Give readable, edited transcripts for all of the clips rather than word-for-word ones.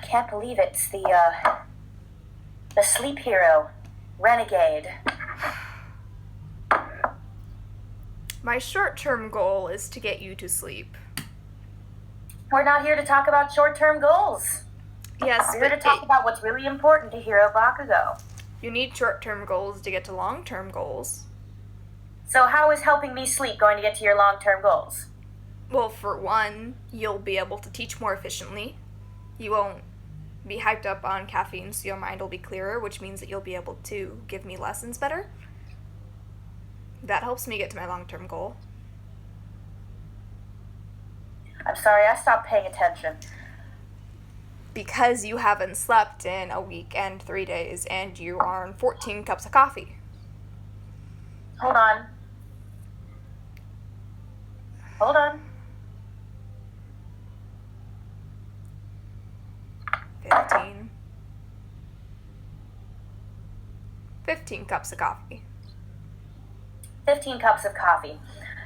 can't believe it. It's the sleep hero, renegade. My short-term goal is to get you to sleep. We're not here to talk about short-term goals. Yes, We're here to talk about what's really important to Hiro Bakugo. You need short-term goals to get to long-term goals. So how is helping me sleep going to get to your long-term goals? Well, for one, you'll be able to teach more efficiently. You won't be hyped up on caffeine, so your mind will be clearer, which means that you'll be able to give me lessons better. That helps me get to my long-term goal. I'm sorry, I stopped paying attention. Because you haven't slept in a week and 3 days, and you are on 14 cups of coffee. Hold on. 15 cups of coffee. 15 cups of coffee.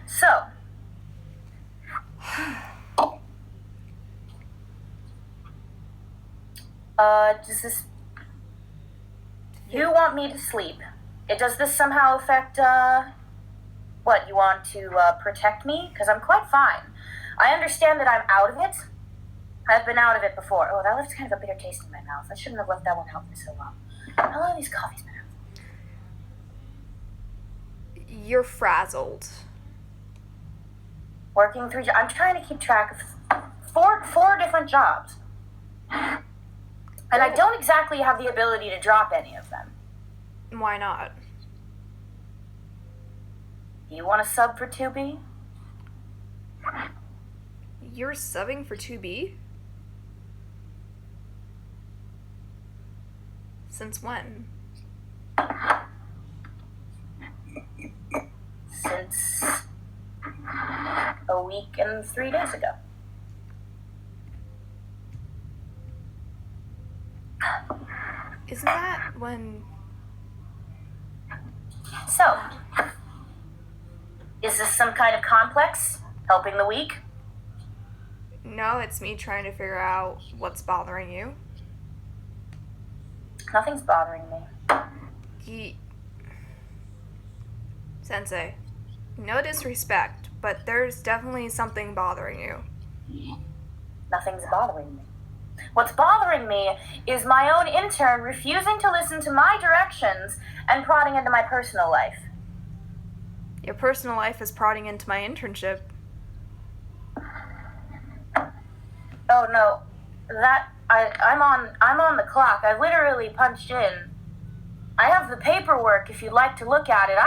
So, does this... You want me to sleep. Does this somehow affect, what, you want to, protect me? Because I'm quite fine. I understand that I'm out of it. I've been out of it before. Oh, that left kind of a bitter taste in my mouth. I shouldn't have left that one out for so long. How long have these coffees been out? You're frazzled. Working 3 jobs. I'm trying to keep track of four different jobs. And I don't exactly have the ability to drop any of them. Why not? Do you want a sub for 2B? You're subbing for 2B? Since when? Since a week and 3 days ago. Isn't that when... So, is this some kind of complex? Helping the weak? No, it's me trying to figure out what's bothering you. Nothing's bothering me. Sensei, no disrespect, but there's definitely something bothering you. Nothing's bothering me. What's bothering me is my own intern refusing to listen to my directions and prodding into my personal life. Your personal life is prodding into my internship. Oh no, I'm on the clock. I literally punched in. I have the paperwork if you'd like to look at it.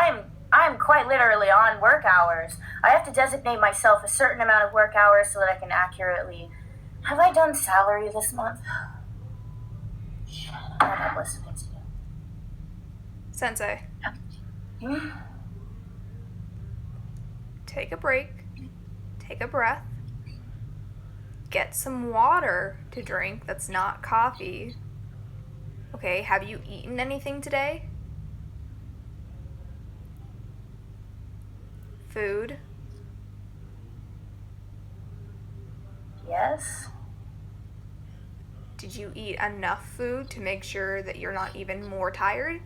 I'm quite literally on work hours. I have to designate myself a certain amount of work hours so that I can accurately... Have I done salary this month? Shit, I have a list of things to do. Sensei. Take a break. Take a breath. Get some water to drink that's not coffee. Okay, have you eaten anything today? Food? Yes? Did you eat enough food to make sure that you're not even more tired?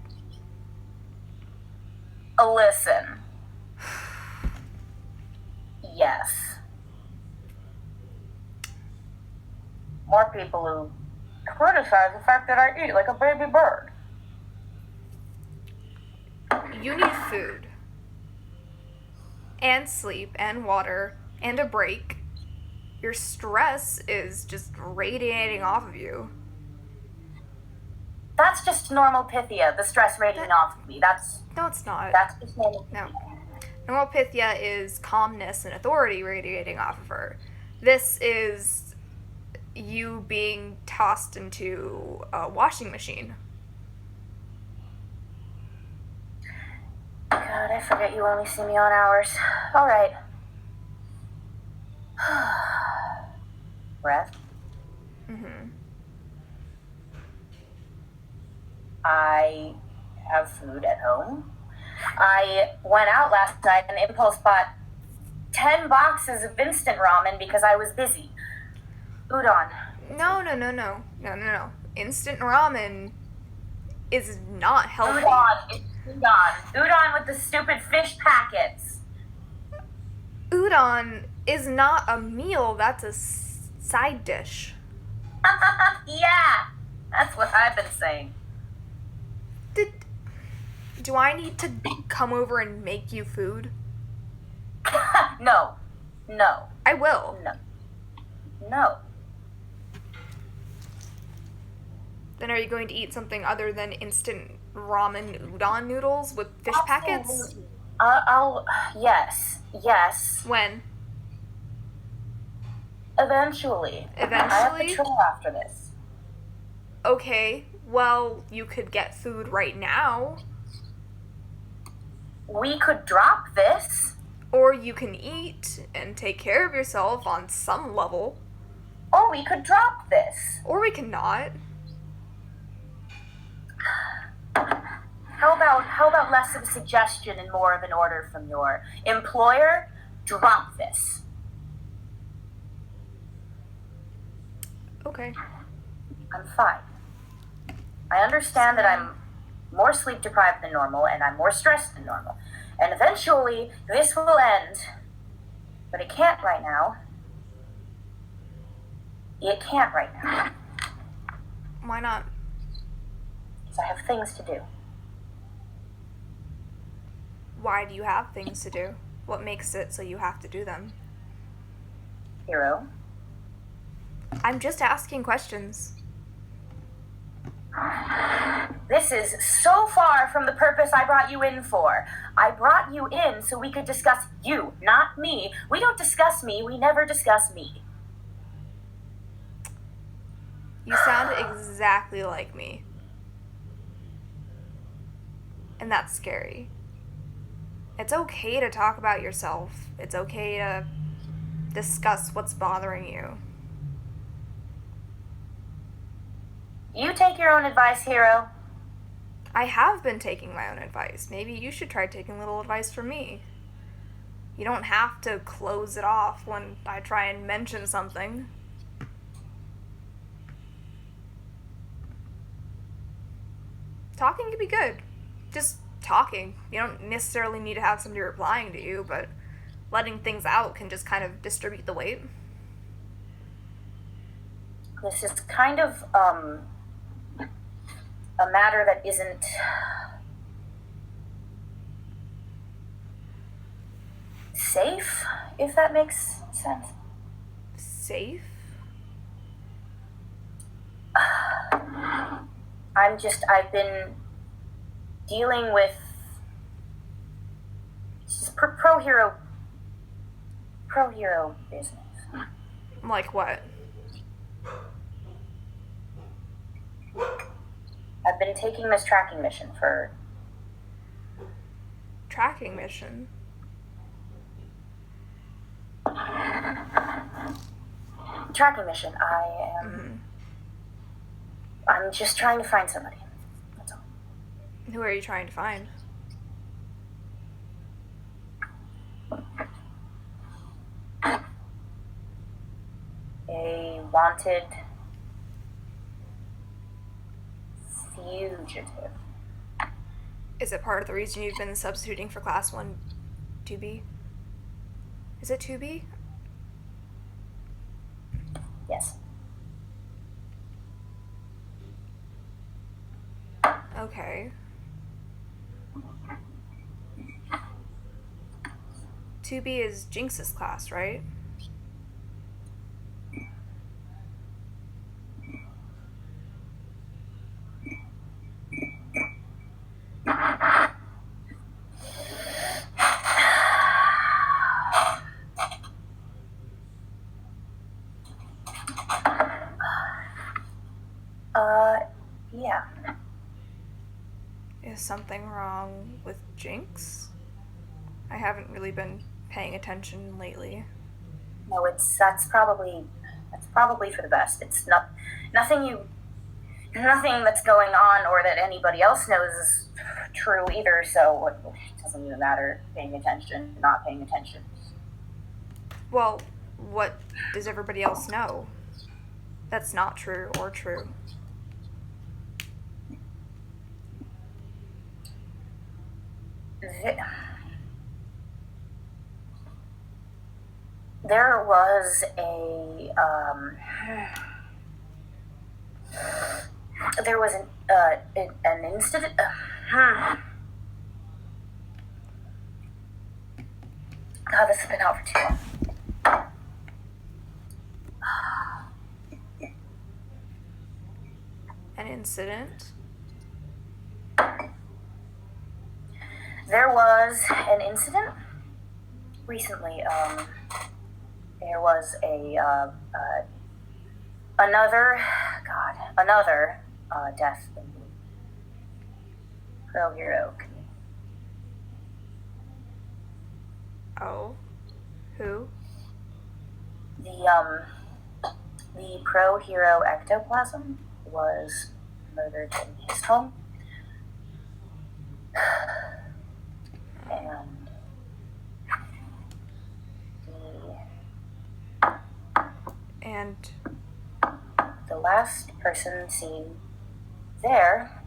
Listen. Yes. More people who criticize the fact that I eat like a baby bird. You need food. And sleep, and water, and a break. Your stress is just radiating off of you. That's just normal Pythia, the stress radiating off of me. No, it's not. That's just normal. No. Normal Pythia is calmness and authority radiating off of her. This is you being tossed into a washing machine. God, I forget you only see me on hours. All right. Breath. I have food at home. I went out last night and impulse bought 10 boxes of instant ramen because I was busy. Udon. No, no, no, no. No, no, no. Instant ramen is not healthy. Udon. It's udon. Udon with the stupid fish packets. Udon is not a meal, that's a side dish. Yeah, that's what I've been saying. Do I need to come over and make you food? No. No. I will. No. No. Then are you going to eat something other than instant ramen udon noodles with fish packets? Yes. Yes. When? Eventually. I have to train after this. Okay, well, you could get food right now. We could drop this. Or you can eat and take care of yourself on some level. Or we could drop this. Or we can not. How about less of a suggestion and more of an order from your employer? Drop this. Okay. I'm fine. I understand that I'm more sleep deprived than normal and I'm more stressed than normal. And eventually this will end. But it can't right now. It can't right now. Why not? Because I have things to do. Why do you have things to do? What makes it so you have to do them? Hiro? I'm just asking questions. This is so far from the purpose I brought you in for. I brought you in so we could discuss you, not me. We don't discuss me. We never discuss me. You sound exactly like me. And that's scary. It's okay to talk about yourself. It's okay to discuss what's bothering you. You take your own advice, Hiro. I have been taking my own advice. Maybe you should try taking a little advice from me. You don't have to close it off when I try and mention something. Talking can be good. Just talking. You don't necessarily need to have somebody replying to you, but letting things out can just kind of distribute the weight. This is kind of, a matter that isn't safe, if that makes sense. Safe? I've been dealing with pro-hero business. Like what? I've been taking this tracking mission for... Tracking mission? Tracking mission. I'm just trying to find somebody. That's all. Who are you trying to find? A wanted fugitive. Is it part of the reason you've been substituting for class 1 2B? Is it 2B? Yes. Okay. 2B is Jinx's class, right? Yeah. Is something wrong with Jinx? I haven't really been paying attention lately. No, that's probably for the best. It's nothing that's going on or that anybody else knows is true either, so it doesn't even matter paying attention, not paying attention. Well, what does everybody else know? That's not true or true. There was an incident. God, this has been out for too long. An incident? There was an incident recently. There was another death in the Pro Hero community. Oh. Who? The Pro Hero ectoplasm was murdered in his home. And the last person seen there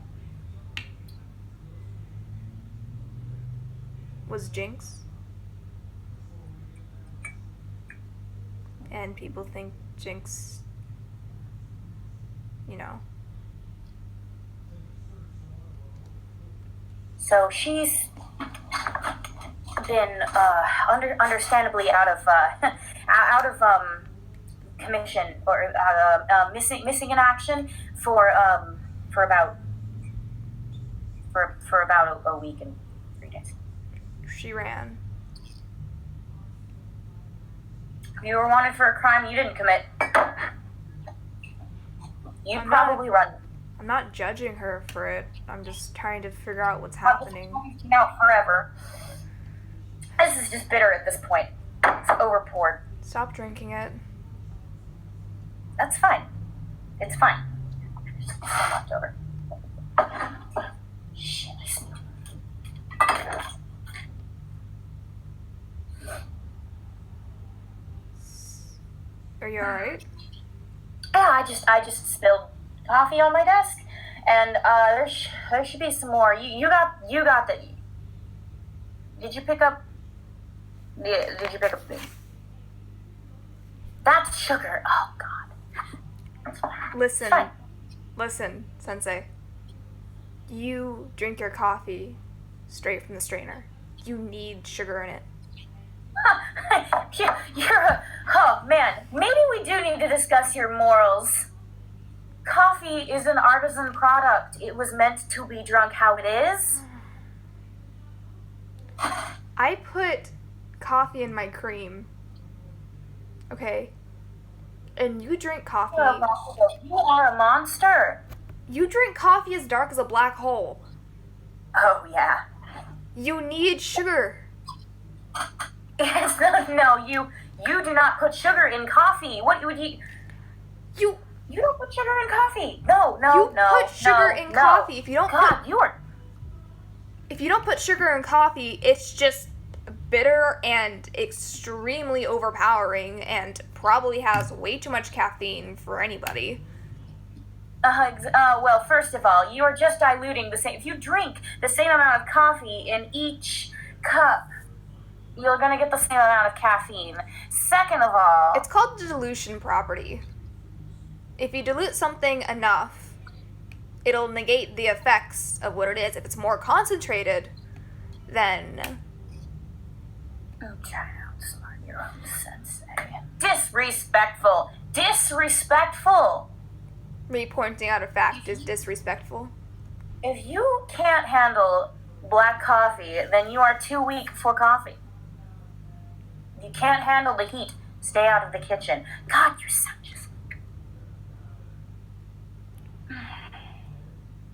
was Jinx. And people think Jinx, you know. So she's been understandably out of commission or missing in action for about a week and 3 days. She ran. You were wanted for a crime you didn't commit. You'd probably run. I'm not judging her for it. I'm just trying to figure out what's happening. Out forever. This is just bitter at this point. It's overpoured. Stop drinking it. That's fine. It's fine. Just some left over. Shit, I smell. Are you alright? Yeah, I just spilled coffee on my desk, and there should be some more. You got the. Did you pick up? Did you pick up? That's sugar. Oh God. Listen, Sensei. You drink your coffee straight from the strainer. You need sugar in it. Oh man, maybe we do need to discuss your morals. Coffee is an artisan product. It was meant to be drunk how it is. I put coffee in my cream. Okay? And you drink coffee. You are a monster. You drink coffee as dark as a black hole. Oh yeah. You need sugar. Yes, no, you do not put sugar in coffee. What would you? You don't put sugar in coffee. No. You put sugar in coffee. If you don't If you don't put sugar in coffee, it's just bitter and extremely overpowering and probably has way too much caffeine for anybody. Well, first of all, you are just diluting the same. If you drink the same amount of coffee in each cup, you're gonna get the same amount of caffeine. Second of all, it's called the dilution property. If you dilute something enough, it'll negate the effects of what it is. If it's more concentrated, then... I'm trying to outsmart your own sensei. Disrespectful! Disrespectful! Me pointing out a fact is disrespectful. If you can't handle black coffee, then you are too weak for coffee. If you can't handle the heat, stay out of the kitchen. God, you sound just...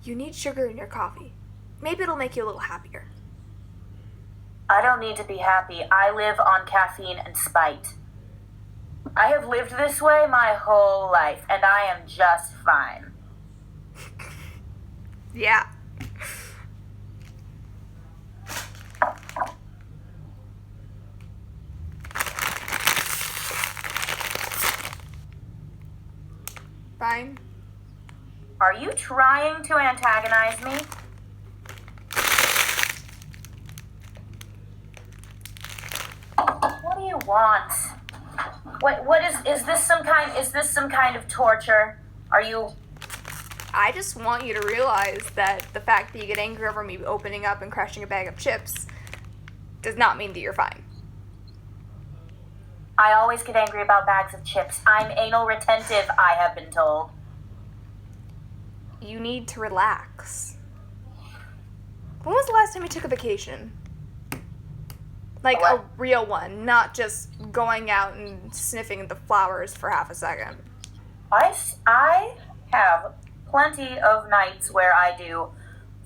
You need sugar in your coffee. Maybe it'll make you a little happier. I don't need to be happy. I live on caffeine and spite. I have lived this way my whole life, and I am just fine. Yeah. Fine. Are you trying to antagonize me? What do you want? What is this some kind of torture? Are you... I just want you to realize that the fact that you get angry over me opening up and crushing a bag of chips does not mean that you're fine. I always get angry about bags of chips. I'm anal retentive, I have been told. You need to relax. When was the last time you took a vacation? Like What? a real one, not just going out and sniffing the flowers for half a second. I have plenty of nights where I do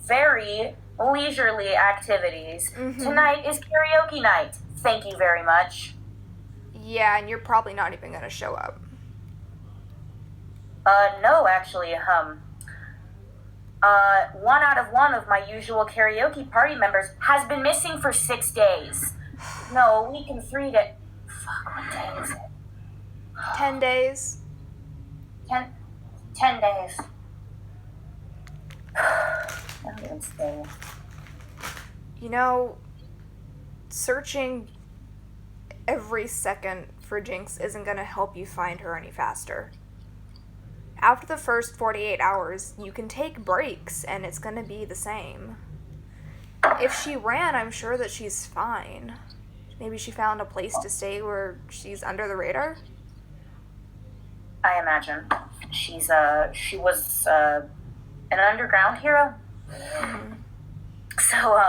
very leisurely activities. Mm-hmm. Tonight is karaoke night. Thank you very much. Yeah, and you're probably not even gonna show up. No, actually, 1 out of 1 of my usual karaoke party members has been missing for 6 days. No, a week and 3 days. Fuck, what day is it? 10 days? 10 days. Not even stay. You know, searching every second for Jinx isn't gonna help you find her any faster. After the first 48 hours, you can take breaks and it's gonna be the same. If she ran, I'm sure that she's fine. Maybe she found a place to stay where she's under the radar? I imagine. She was an underground hero. Mm-hmm. So,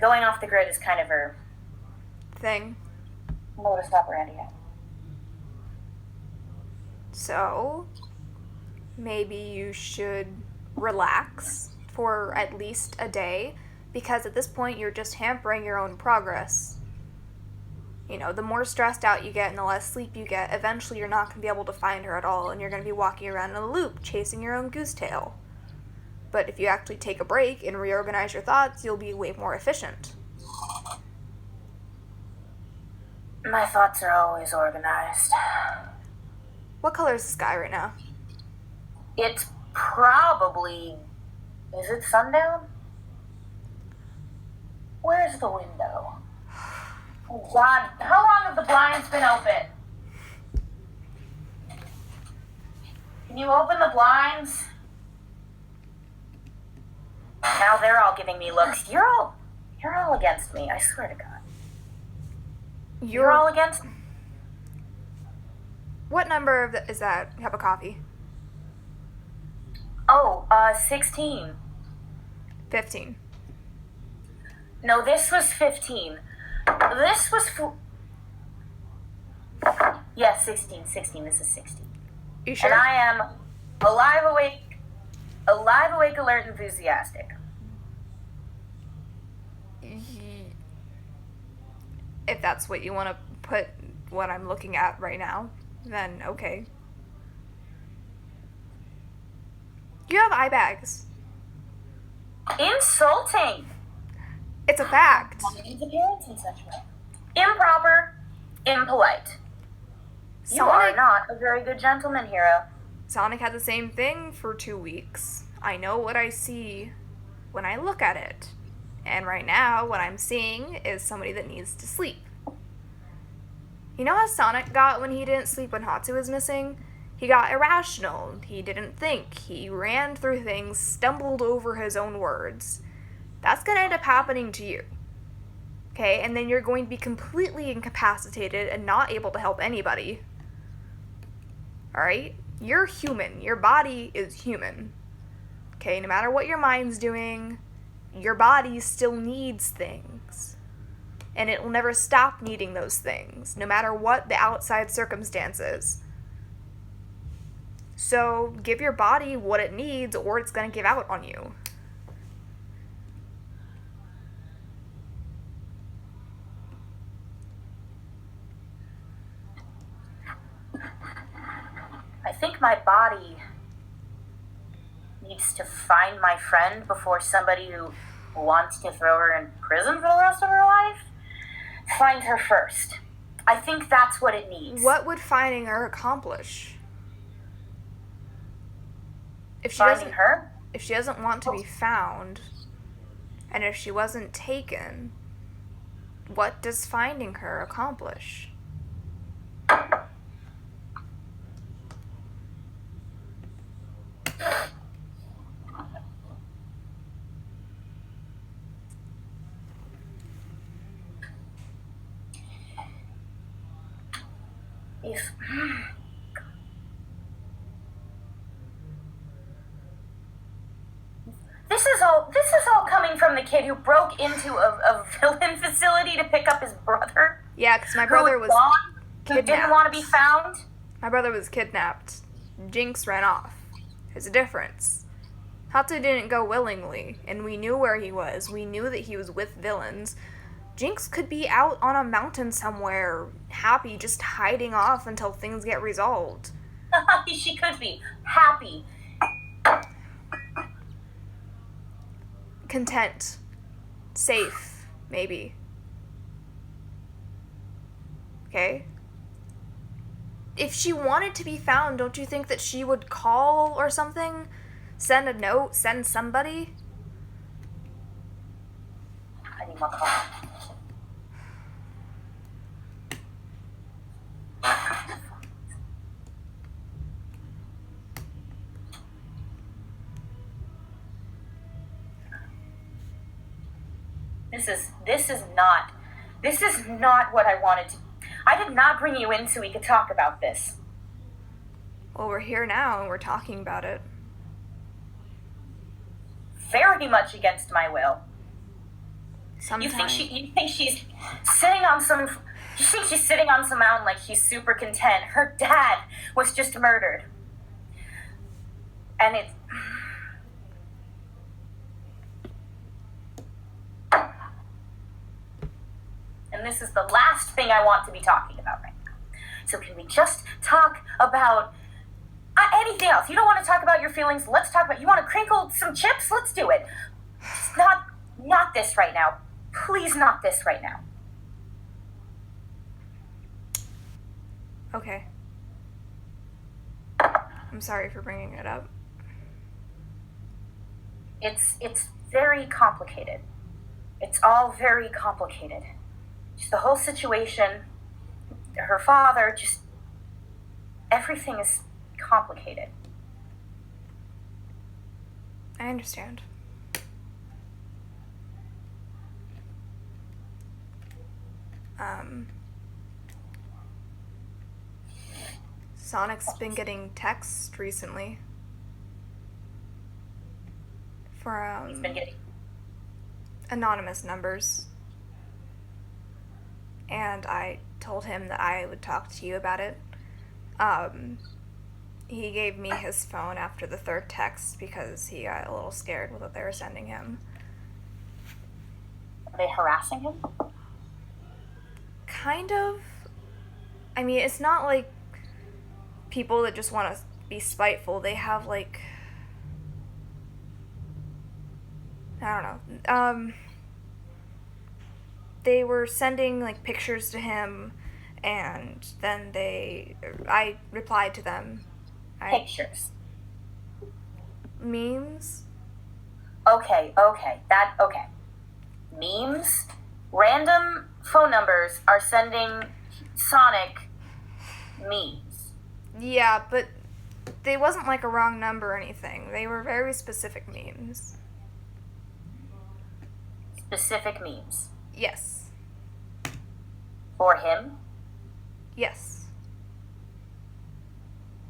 going off the grid is kind of her Thing. modus operandi. So, maybe you should relax for at least a day, because at this point you're just hampering your own progress. You know, the more stressed out you get and the less sleep you get, eventually you're not going to be able to find her at all, and you're going to be walking around in a loop, chasing your own goose tail. But if you actually take a break and reorganize your thoughts, you'll be way more efficient. My thoughts are always organized. What color is the sky right now? It's probably... Is it sundown? Where's the window? Oh God, how long have the blinds been open? Can you open the blinds? Now they're all giving me looks. You're all against me, I swear to God. You're all against me? What number is that cup of coffee? Oh, 16. 15. No, this was 15. This was... Yeah, 16. This is 16. You sure? And I am alive, awake, alert, enthusiastic. If that's what you want to put what I'm looking at right now, then okay. You have eye bags. Insulting! It's a fact. His appearance in such way. Improper, impolite. You are Sonic, not a very good gentleman, Hiro. Sonic had the same thing for 2 weeks. I know what I see when I look at it. And right now, what I'm seeing is somebody that needs to sleep. You know how Sonic got when he didn't sleep when Hatsu was missing? He got irrational. He didn't think. He ran through things, stumbled over his own words. That's going to end up happening to you. Okay? And then you're going to be completely incapacitated and not able to help anybody. Alright? You're human. Your body is human. Okay? No matter what your mind's doing, your body still needs things. And it will never stop needing those things, no matter what the outside circumstances. So give your body what it needs, or it's going to give out on you. I think my body needs to find my friend before somebody who wants to throw her in prison for the rest of her life finds her first. I think that's what it needs. What would finding her accomplish? If she Finding doesn't, her? if she doesn't want to be found, and if she wasn't taken, what does finding her accomplish? If... This is all coming from the kid who broke into a villain facility to pick up his brother. Yeah, because my brother was who didn't want to be found. My brother was kidnapped. Jinx ran off. There's a difference. Hatu didn't go willingly, and we knew where he was. We knew that he was with villains. Jinx could be out on a mountain somewhere, happy, just hiding off until things get resolved. She could be happy. Content. Safe, maybe. Okay? If she wanted to be found, don't you think that she would call or something? Send a note? Send somebody? I need more coffee. This is not what I wanted to. I did not bring you in so we could talk about this. Well, we're here now and we're talking about it. Very much against my will. Sometimes. You think she's sitting on some mountain like she's super content. Her dad was just murdered. And it's... And this is the last thing I want to be talking about right now. So can we just talk about anything else? You don't want to talk about your feelings? Let's talk about... You want to crinkle some chips? Let's do it. Just not this right now. Please not this right now. Okay. I'm sorry for bringing it up. It's very complicated. It's all very complicated. Just the whole situation, her father, just everything is complicated. I understand. Sonic's been getting texts recently. He's been getting anonymous numbers. And I told him that I would talk to you about it. He gave me his phone after the third text because he got a little scared with what they were sending him. Are they harassing him? Kind of. I mean, it's not like people that just want to be spiteful. They have, like... I don't know. They were sending, like, pictures to him, and then I replied to them. Pictures. Memes? Okay. Memes? Random phone numbers are sending Sonic memes. Yeah, but they wasn't, like, a wrong number or anything. They were very specific memes. Specific memes? Yes. For him? Yes.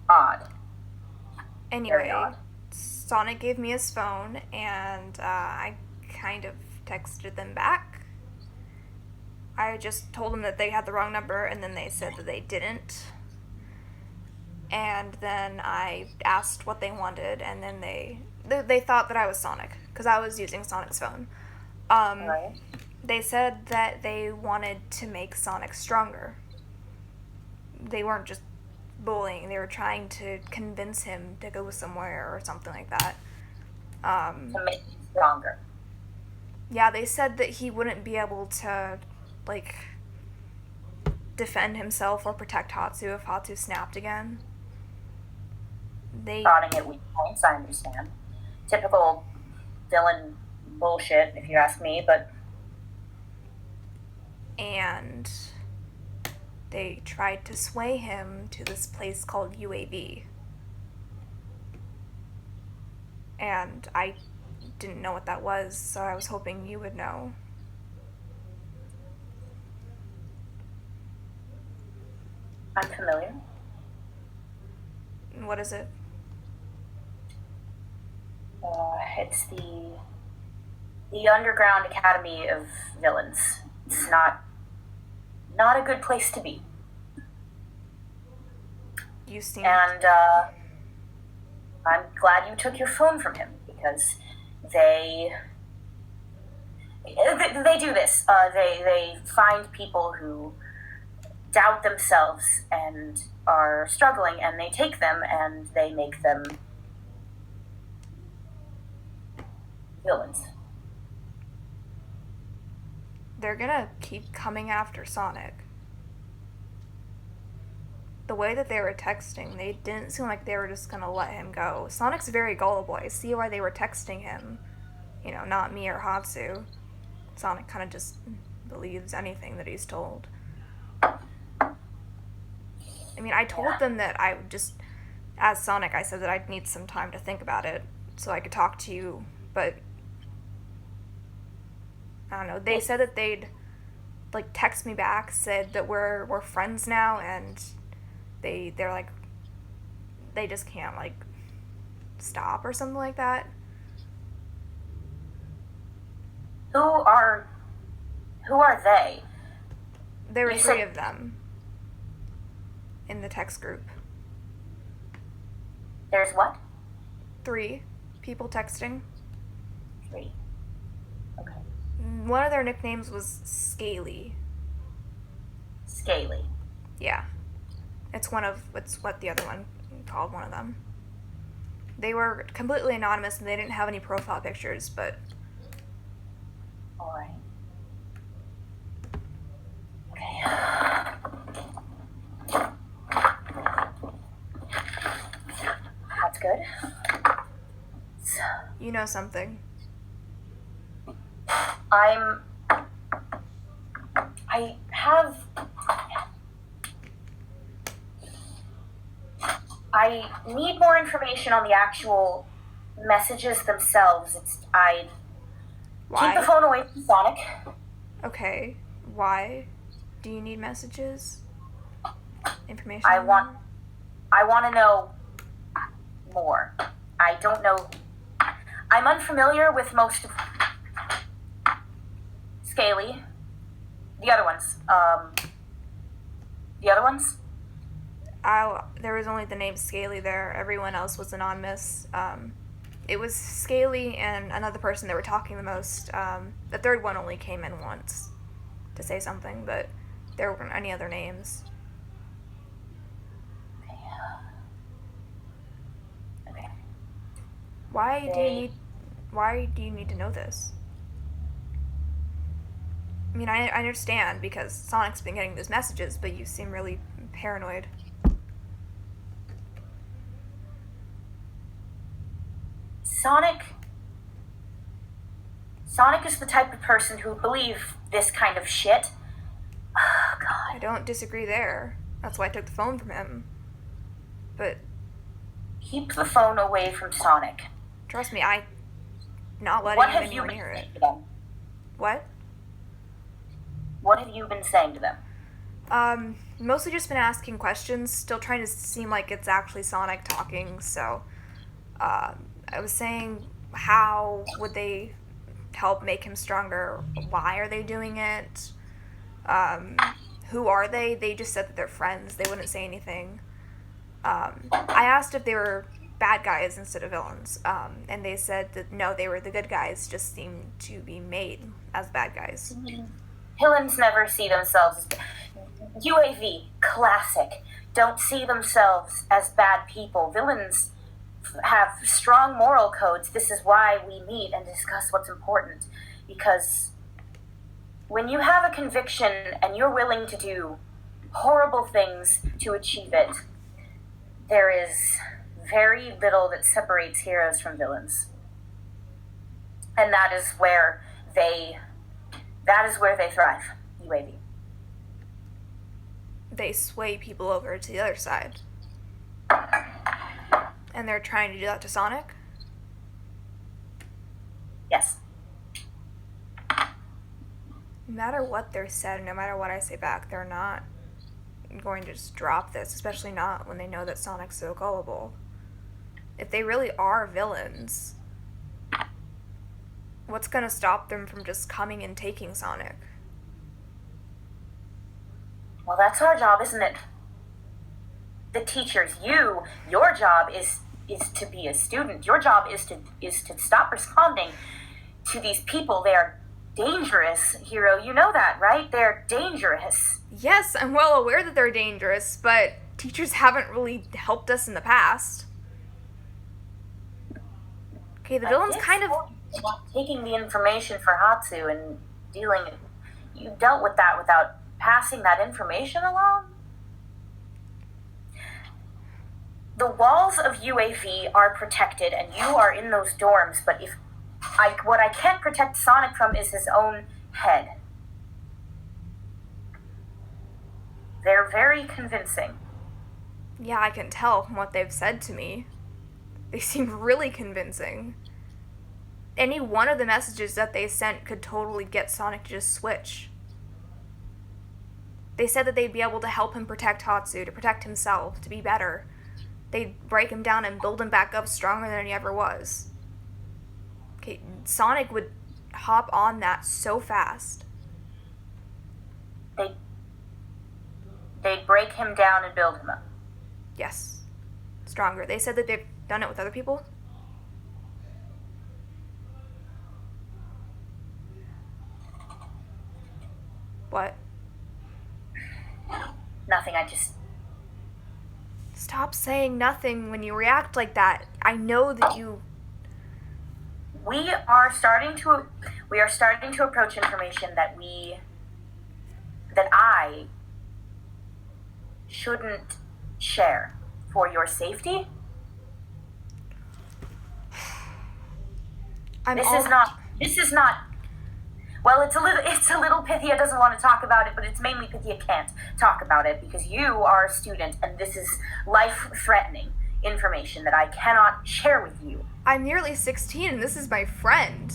Odd. Anyway, Very odd. Sonic gave me his phone, and I kind of texted them back. I just told them that they had the wrong number, and then they said that they didn't. And then I asked what they wanted, and then they thought that I was Sonic, because I was using Sonic's phone. Right. They said that they wanted to make Sonic stronger. They weren't just bullying, they were trying to convince him to go somewhere or something like that. To make him stronger. Yeah, they said that he wouldn't be able to, like, defend himself or protect Hatsu if Hatsu snapped again. prodding at weak points, I understand. Typical villain bullshit, if you ask me, but... And they tried to sway him to this place called UAV. And I didn't know what that was, so I was hoping you would know. I'm familiar. What is it? It's the underground academy of villains. It's not a good place to be. You seem... And I'm glad you took your phone from him, because they do this. They find people who doubt themselves and are struggling, and they take them and they make them villains. They're gonna keep coming after Sonic. The way that they were texting, they didn't seem like they were just gonna let him go. Sonic's very gullible. I see why they were texting him. You know, not me or Hatsu. Sonic kind of just believes anything that he's told. I mean, I told them that I would just, as Sonic, I said that I'd need some time to think about it so I could talk to you, but I don't know. They said that they'd, like, text me back, said that we're friends now, and they're like, they just can't, like, stop or something like that. Who are they? There were three of them in the text group. There's what? 3 people texting. 3. Okay. One of their nicknames was Scaly. Scaly. Yeah. It's what the other one called one of them. They were completely anonymous and they didn't have any profile pictures, but... Alright. Okay. That's good. You know something. I need more information on the actual messages themselves. Why? Keep the phone away from Sonic. Okay. Why do you need messages? Information? I want to know more. I don't know. I'm unfamiliar with most of Scaly. The other ones. There was only the name Scaly there. Everyone else was anonymous. It was Scaly and another person that were talking the most. The third one only came in once to say something, but there weren't any other names. Okay. Why do you need to know this? I mean, I understand because Sonic's been getting those messages, but you seem really paranoid. Sonic is the type of person who believe this kind of shit. Oh, God. I don't disagree there. That's why I took the phone from him. But... keep the phone away from Sonic. Trust me, I'm not letting him anywhere near it. What? What have you been saying to them? Mostly just been asking questions, still trying to seem like it's actually Sonic talking, so, I was saying, how would they help make him stronger? Why are they doing it? Who are they? They just said that they're friends. They wouldn't say anything. I asked if they were bad guys instead of villains, and they said that no, they were the good guys, just seemed to be made as bad guys. Villains never see themselves as... UAV, classic. Don't see themselves as bad people. Villains have strong moral codes. This is why we meet and discuss what's important. Because when you have a conviction and you're willing to do horrible things to achieve it, there is very little that separates heroes from villains. And that is where they thrive, UAV. They sway people over to the other side. And they're trying to do that to Sonic? Yes. No matter what they're said, no matter what I say back, they're not going to just drop this, especially not when they know that Sonic's so gullible. If they really are villains, what's going to stop them from just coming and taking Sonic? Well, that's our job, isn't it? The teachers, your job is to be a student. Your job is to stop responding to these people. They are dangerous, Hiro. You know that, right? They're dangerous. Yes, I'm well aware that they're dangerous, but teachers haven't really helped us in the past. Okay, the villain's kind of... taking the information for Hatsu and dealing... You dealt with that without passing that information along? The walls of UAV are protected, and you are in those dorms, but what I can't protect Sonic from is his own head. They're very convincing. Yeah, I can tell from what they've said to me. They seem really convincing. Any one of the messages that they sent could totally get Sonic to just switch. They said that they'd be able to help him protect Hatsu, to protect himself, to be better. They'd break him down and build him back up stronger than he ever was. Okay, Sonic would hop on that so fast. They'd break him down and build him up. Yes. Stronger. They said that they've done it with other people. What? Nothing, I just... Stop saying nothing when you react like that. I know that you... We are starting to approach information that I shouldn't share for your safety. This is not well, it's a little Pythia doesn't want to talk about it, but it's mainly Pythia can't talk about it because you are a student and this is life-threatening information that I cannot share with you. I'm nearly 16 and this is my friend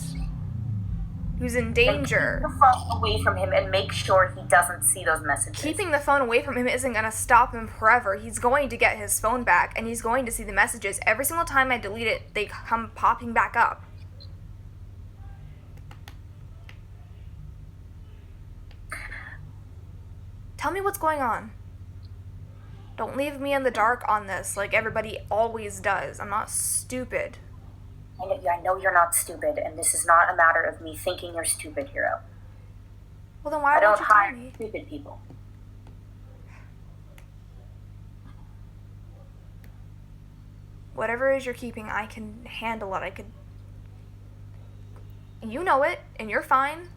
who's in danger. Keep the phone away from him and make sure he doesn't see those messages. Keeping the phone away from him isn't going to stop him forever. He's going to get his phone back and he's going to see the messages. Every single time I delete it, they come popping back up. Tell me what's going on. Don't leave me in the dark on this like everybody always does. I'm not stupid. I know you're not stupid, and this is not a matter of me thinking you're stupid, Hiro. Well, then why don't you hire tell me? Stupid people. Whatever it is you're keeping, I can handle it. You know it, and you're fine.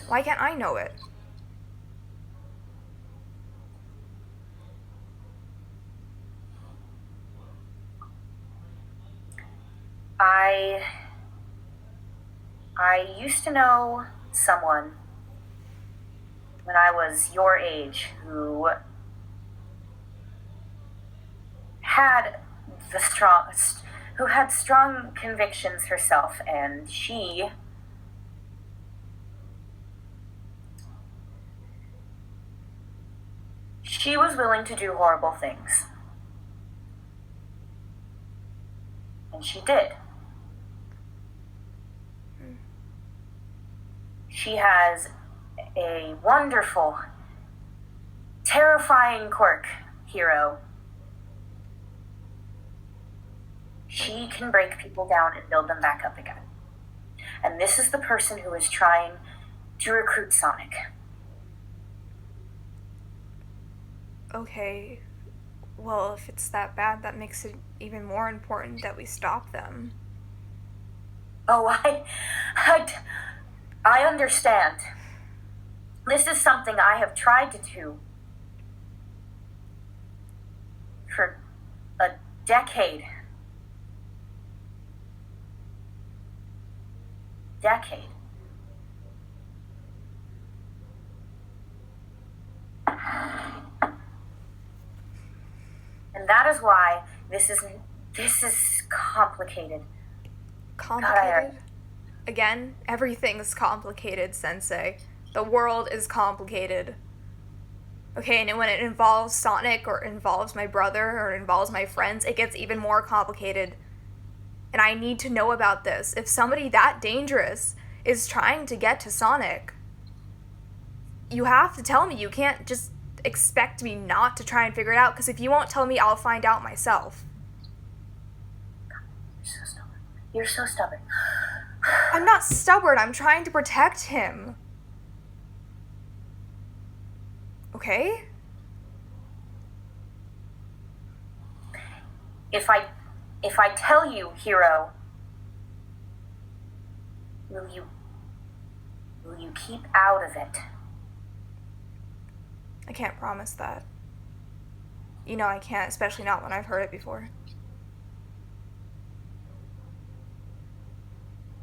Why can't I know it? I used to know someone when I was your age who had strong convictions herself, and she was willing to do horrible things. And she did. She has a wonderful, terrifying quirk, Hiro. She can break people down and build them back up again. And this is the person who is trying to recruit Sonic. Okay, well, if it's that bad, that makes it even more important that we stop them. Oh, I understand. This is something I have tried to do for a decade. And that is why this is complicated. Complicated? Again, everything's complicated, Sensei. The world is complicated. Okay, and when it involves Sonic, or involves my brother, or involves my friends, it gets even more complicated. And I need to know about this. If somebody that dangerous is trying to get to Sonic, you have to tell me. You can't just expect me not to try and figure it out, because if you won't tell me, I'll find out myself. You're so stubborn. I'm not stubborn. I'm trying to protect him. Okay? If I tell you, Hiro, will you keep out of it? I can't promise that. You know I can't, especially not when I've heard it before.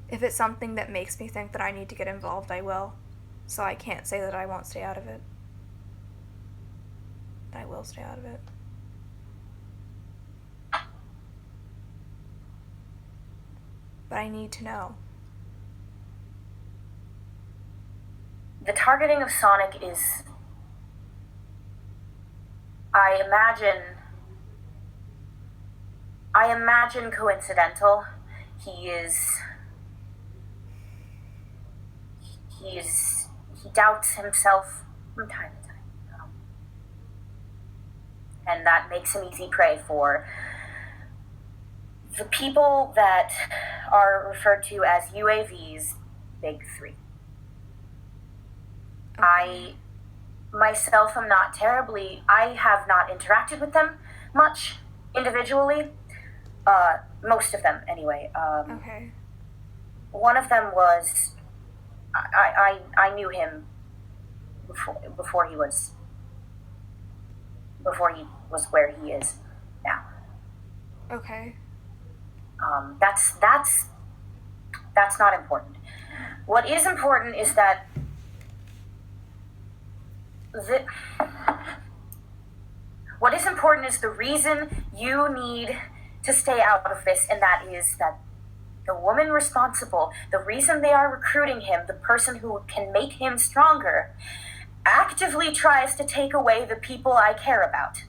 If it's something that makes me think that I need to get involved, I will. So I can't say that I won't stay out of it. I will stay out of it. But I need to know. The targeting of Sonic is, I imagine coincidental. He doubts himself from time to time. And that makes him easy prey for the people that are referred to as UAV's Big Three. Okay. I myself am not I have not interacted with them much individually. Most of them, anyway. Okay. One of them was, I knew him before he was where he is now. Okay. That's not important. What is important is that what is important is the reason you need to stay out of this, and that is that the woman responsible, the reason they are recruiting him, the person who can make him stronger, actively tries to take away the people I care about.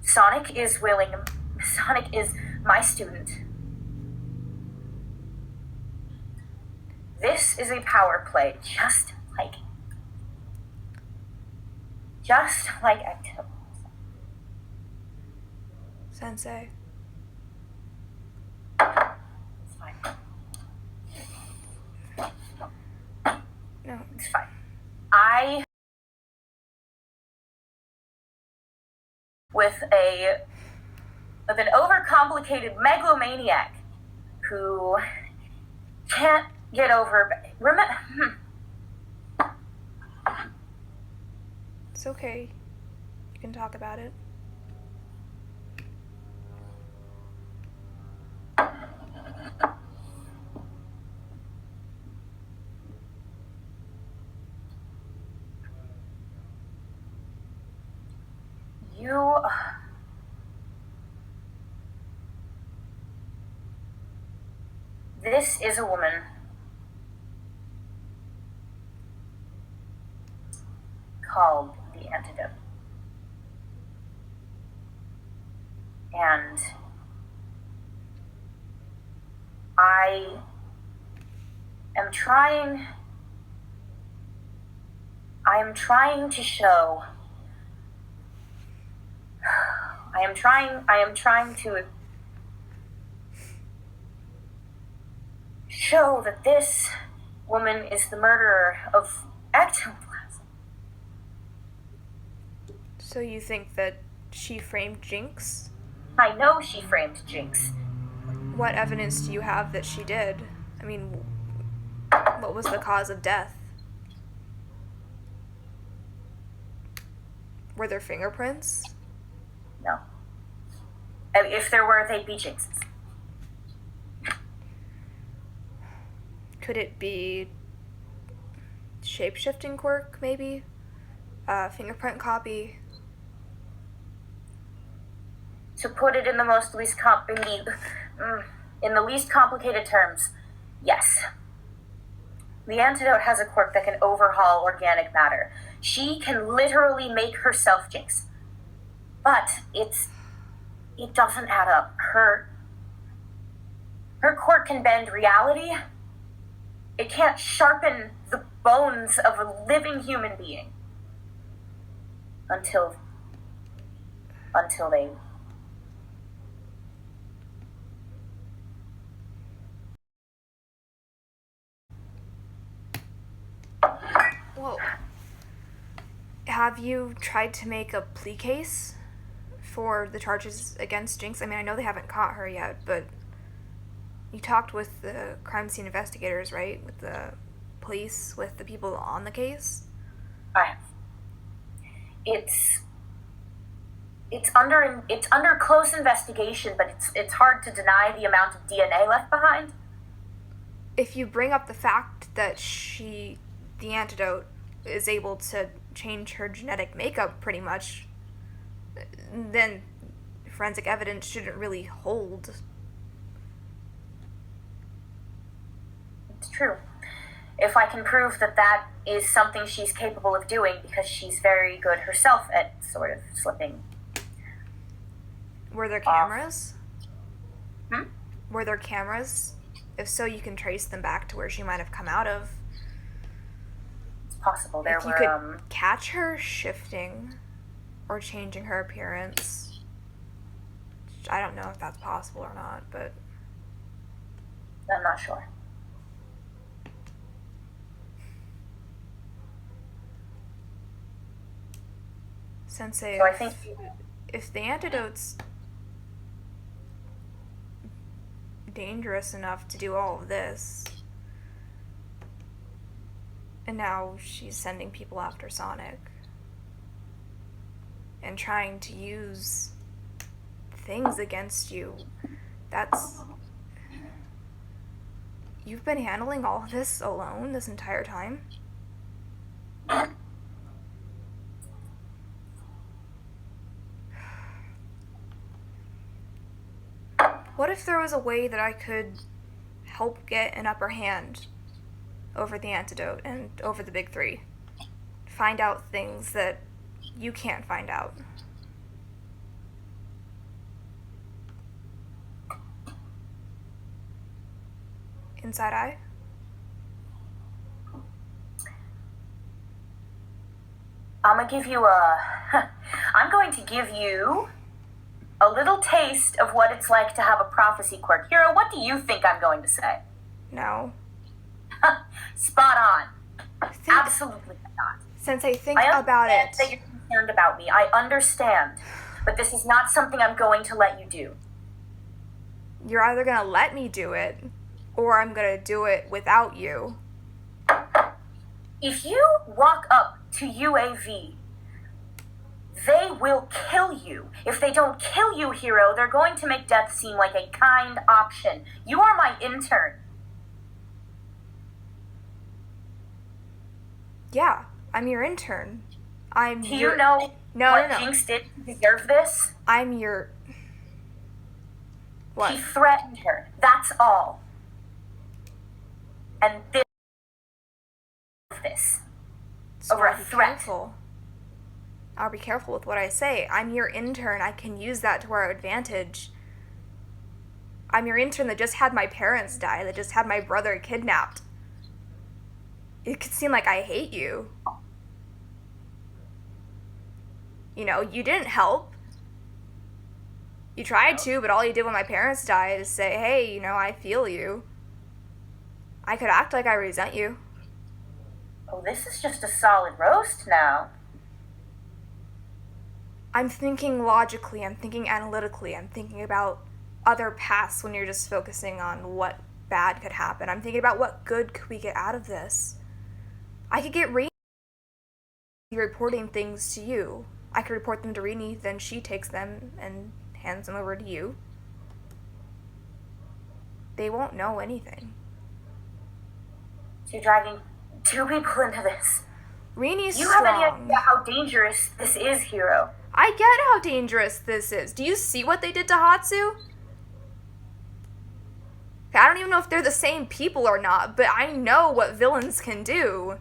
Sonic is my student. This is a power play, just like activity. Sensei. It's fine. No. It's fine. With an overcomplicated megalomaniac who can't get over. It's okay. You can talk about it. This is a woman called the Antidote. And I am trying to show I am trying to show that this woman is the murderer of ectoplasm. So you think that she framed Jinx? I know she framed Jinx. What evidence do you have that she did? I mean, what was the cause of death? Were there fingerprints? No. If there were, they'd be Jinx's. Could it be shape-shifting quirk, maybe? Fingerprint copy? To put it in the in the least complicated terms, yes. The antidote has a quirk that can overhaul organic matter. She can literally make herself Jinx. But it doesn't add up. Her quirk can bend reality. It can't sharpen the bones of a living human being. Until they... Well, have you tried to make a plea case for the charges against Jinx? I mean, I know they haven't caught her yet, but you talked with the crime scene investigators, right? With the police, with the people on the case? I have. It's under close investigation, but it's hard to deny the amount of DNA left behind. If you bring up the fact that the antidote is able to change her genetic makeup pretty much, then forensic evidence shouldn't really hold. It's true. If I can prove that is something she's capable of doing, because she's very good herself at sort of slipping. Were there cameras? Hmm? Were there cameras? If so, you can trace them back to where she might have come out of. It's possible. There if you were, could catch her shifting or changing her appearance. I don't know if that's possible or not, but I'm not sure. Sensei, So I think if the antidote's dangerous enough to do all of this, and now she's sending people after Sonic and trying to use things against you, you've been handling all of this alone this entire time? What if there was a way that I could help get an upper hand over the antidote and over the big three? Find out things that you can't find out. Inside Eye? I'm going to give you a little taste of what it's like to have a prophecy quirk. Hiro, what do you think I'm going to say? No. Spot on. Absolutely not. Sensei, think about it. I understand that you're concerned about me. I understand. But this is not something I'm going to let you do. You're either going to let me do it, or I'm going to do it without you. If you walk up to UAV, they will kill you. If they don't kill you, Hiro, they're going to make death seem like a kind option. You are my intern. Yeah, I'm your intern. Do you know what Jinx did to deserve this? I'm your... What? He threatened her. That's all. And this. So over a threat. Careful. I'll be careful with what I say. I'm your intern. I can use that to our advantage. I'm your intern that just had my parents die, that just had my brother kidnapped. It could seem like I hate you. You know, you didn't help. You tried to, but all you did when my parents died is say, hey, you know, I feel you. I could act like I resent you. Oh, this is just a solid roast now. I'm thinking logically, I'm thinking analytically, I'm thinking about other paths when you're just focusing on what bad could happen. I'm thinking about what good could we get out of this. I could get Rini reporting things to you. I could report them to Rini, then she takes them and hands them over to you. They won't know anything. So you're dragging 2 people into this. Rini's You strong. have any idea how dangerous this is, Hiro? I get how dangerous this is. Do you see what they did to Hatsu? I don't even know if they're the same people or not, but I know what villains can do.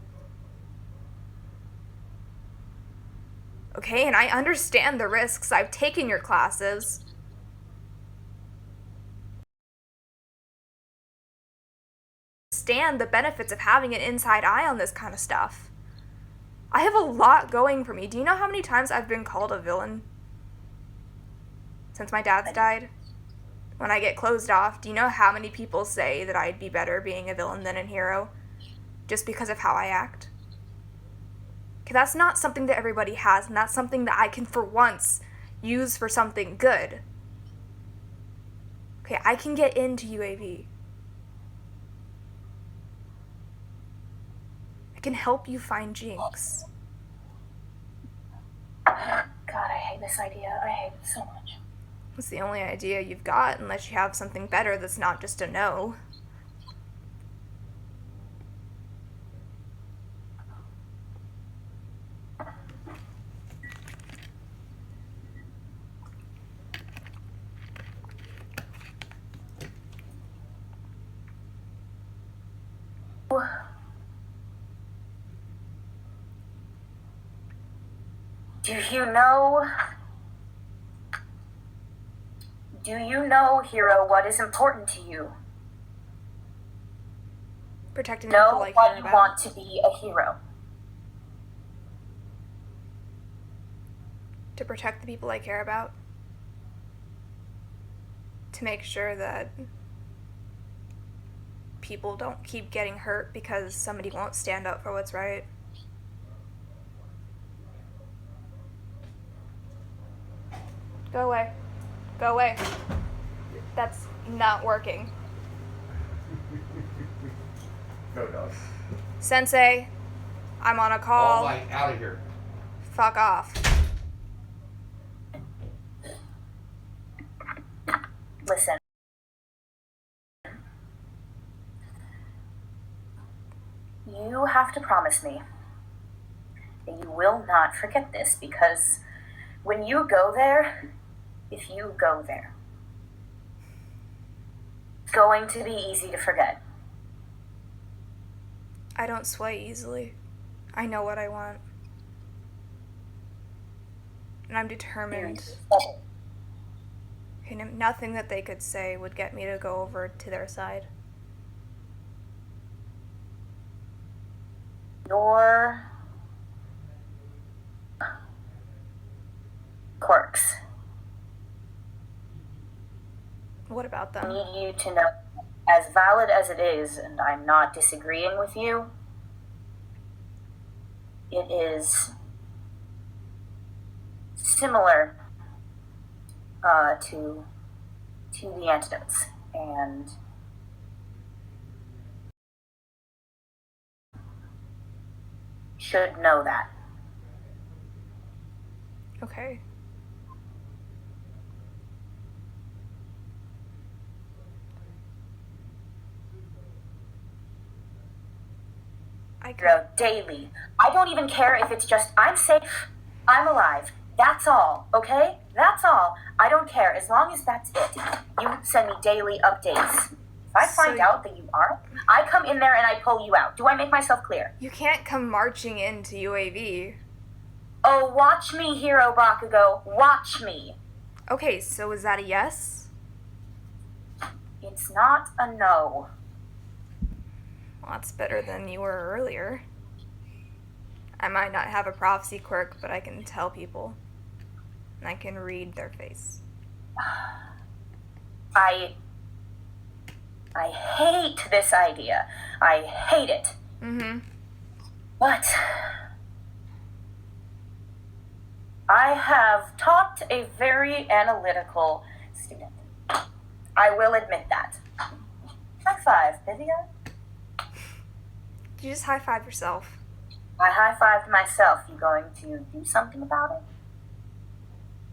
Okay, and I understand the risks. I've taken your classes. Understand the benefits of having an inside eye on this kind of stuff. I have a lot going for me. Do you know how many times I've been called a villain since my dad's died? When I get closed off, do you know how many people say that I'd be better being a villain than a hero just because of how I act? Okay, that's not something that everybody has, and that's something that I can, for once, use for something good. Okay, I can get into UAV. I can help you find Jinx. God, I hate this idea. I hate it so much. It's the only idea you've got, unless you have something better that's not just a no. Do you know, Hiro, what is important to you? Protecting people Know I why care you about. want to be a hero. To protect the people I care about. To make sure that people don't keep getting hurt because somebody won't stand up for what's right. Go away. Go away. That's not working. No, dog. Sensei, I'm on a call. All right, out of here. Fuck off. Listen. You have to promise me that you will not forget this, because when you go there, if you go there, it's going to be easy to forget. I don't sway easily. I know what I want. And I'm determined. And nothing that they could say would get me to go over to their side. Your quirks. What about I them? need you to know, as valid as it is, and I'm not disagreeing with you, it is similar to the antidotes, and should know that. Okay. Daily. I don't even care if it's just, I'm safe, I'm alive. That's all, okay? That's all. I don't care. As long as that's it. You send me daily updates. If I find out that you aren't, I come in there and I pull you out. Do I make myself clear? You can't come marching into UAV. Oh, watch me, Hiro Bakugo. Watch me. Okay, so is that a yes? It's not a no. Well, that's better than you were earlier. I might not have a prophecy quirk, but I can tell people. And I can read their face. I hate this idea. I hate it. Mm-hmm. But I have taught a very analytical student. I will admit that. High five, Pythia. You just high-five yourself. I high-fived myself. You going to do something about it?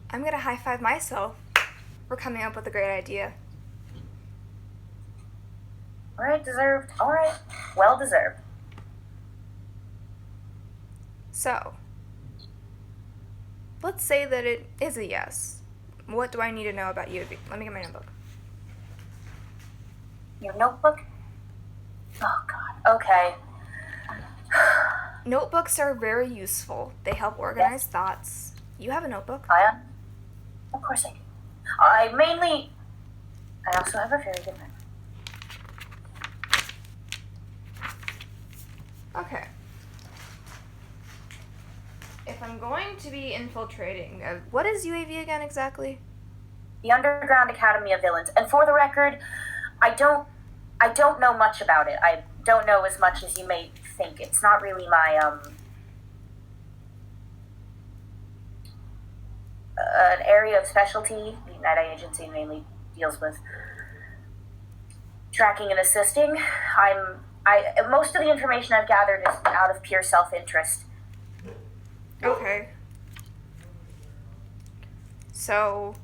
I'm gonna high-five myself for coming up with a great idea. Alright, deserved. Alright, well deserved. So, let's say that it is a yes. What do I need to know about you? Let me get my notebook. Your notebook? Oh god, okay. Notebooks are very useful. They help organize thoughts. You have a notebook? I am? Of course I do. I also have a very good memory. Okay. If I'm going to be infiltrating, what is UAV again exactly? The Underground Academy of Villains. And for the record, I don't know much about it. I don't know as much as you may think. It's not really my an area of specialty. The United Agency mainly deals with tracking and assisting. Most of the information I've gathered is out of pure self-interest. Okay. So,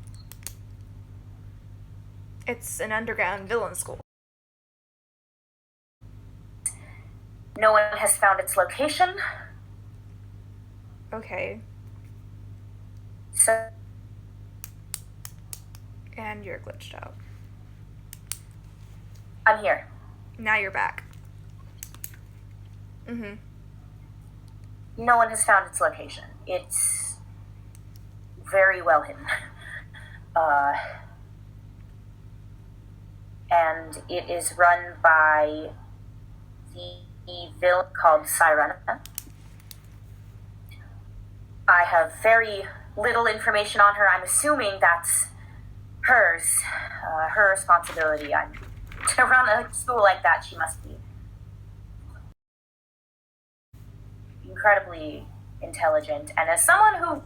it's an underground villain school. No one has found its location. Okay. So, And you're glitched out. I'm here. Now you're back. Mm-hmm. No one has found its location. It's very well hidden. And it is run by the villain called Sirena. I have very little information on her. I'm assuming that's hers, her responsibility. To run a school like that, she must be incredibly intelligent. And as someone who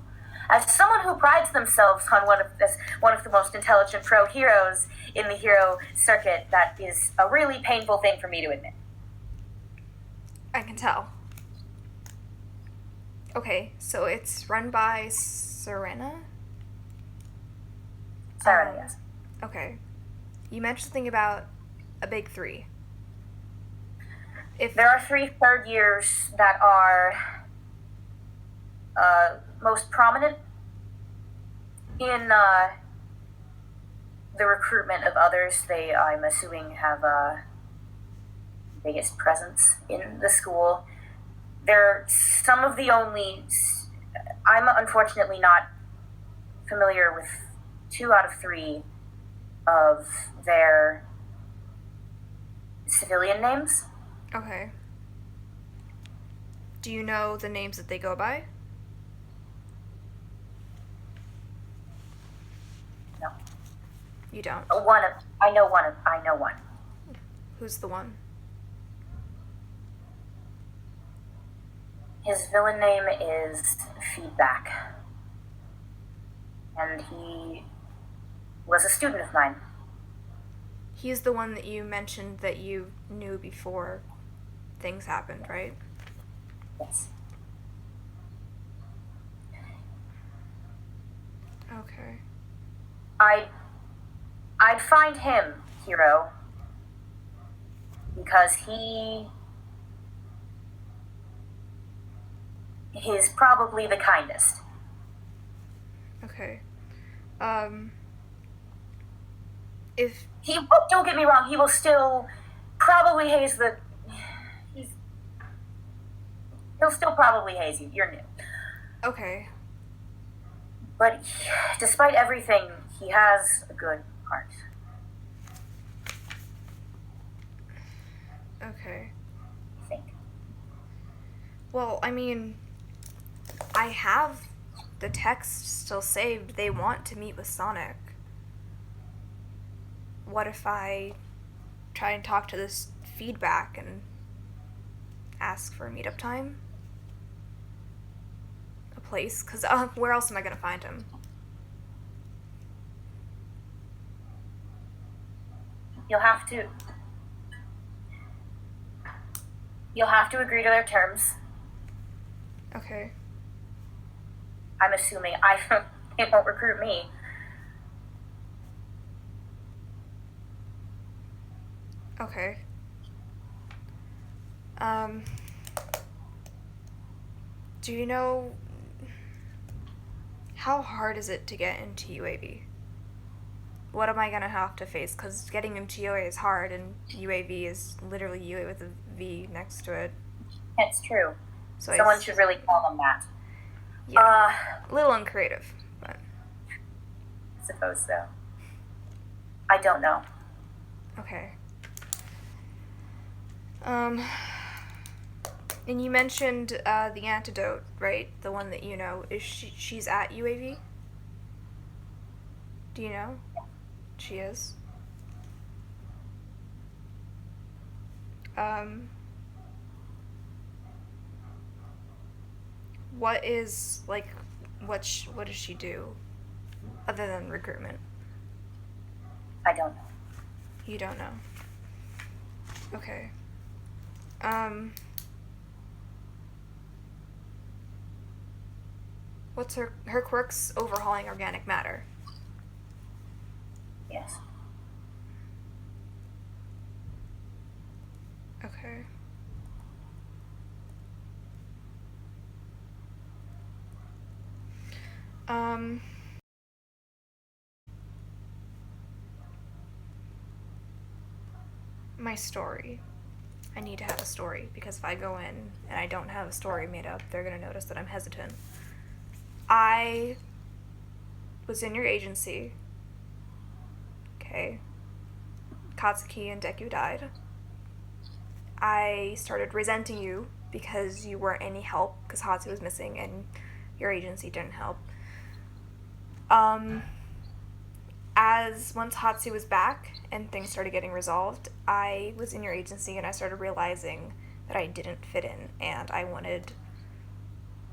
prides themselves on one of the most intelligent pro heroes in the hero circuit, that is a really painful thing for me to admit. I can tell. Okay, so it's run by Serena? Sirena, yes. Okay. You mentioned something about a big three. If There are 3 third years that are most prominent in the recruitment of others. They, I'm assuming, have biggest presence in the school. They're some of the only. I'm unfortunately not familiar with 2 out of 3 of their civilian names. Okay. Do you know the names that they go by? No. You don't? I know one. Who's the one? His villain name is Feedback. And he was a student of mine. He's the one that you mentioned that you knew before things happened, right? Yes. Okay. I'd find him, Hiro, because he's probably the kindest. Okay. If Don't get me wrong, he will still probably haze he'll still probably haze you. You're new. okay. But despite everything, he has a good heart. Okay. I think. Well, I mean, I have the text still saved. They want to meet with Sonic. What if I try and talk to this Feedback and ask for a meetup time? A place, because where else am I going to find him? You'll have to agree to their terms. Okay. I'm assuming they won't recruit me. Okay. Do you know how hard is it to get into UAV? What am I gonna have to face? Because getting into UA is hard, and UAV is literally UA with a V next to it. It's true. So Someone should really call them that. Yeah. A little uncreative, but. I suppose so. I don't know. Okay. And you mentioned the antidote, right? The one that you know. Is she's at UAV? Do you know? She is. What is, like, what does she do other than recruitment? I don't know. You don't know. Okay. What's her quirk's overhauling organic matter? Yes. Okay. My story. I need to have a story, because if I go in and I don't have a story made up, they're going to notice that I'm hesitant. I was in your agency. Okay. Katsuki and Deku died. I started resenting you because you weren't any help, because Hatsu was missing and your agency didn't help. As once Hatsu was back and things started getting resolved, I was in your agency and I started realizing that I didn't fit in, and I wanted,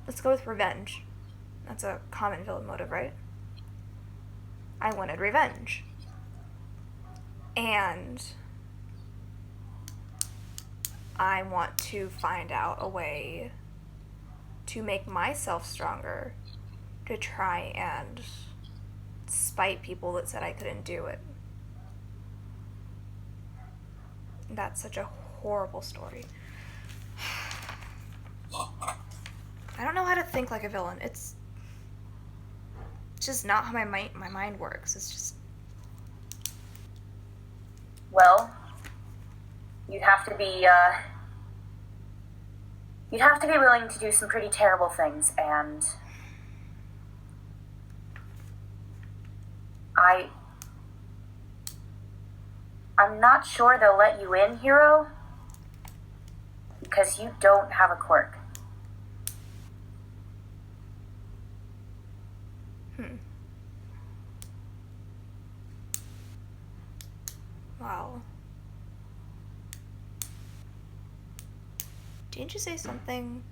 let's go with revenge. That's a common villain motive, right? I wanted revenge. And I want to find out a way to make myself stronger, to try and spite people that said I couldn't do it. That's such a horrible story. I don't know how to think like a villain. It's just not how my mind works. It's just... Well, you'd have to be willing to do some pretty terrible things, and I'm not sure they'll let you in, Hiro, because you don't have a quirk. Wow. Didn't you say something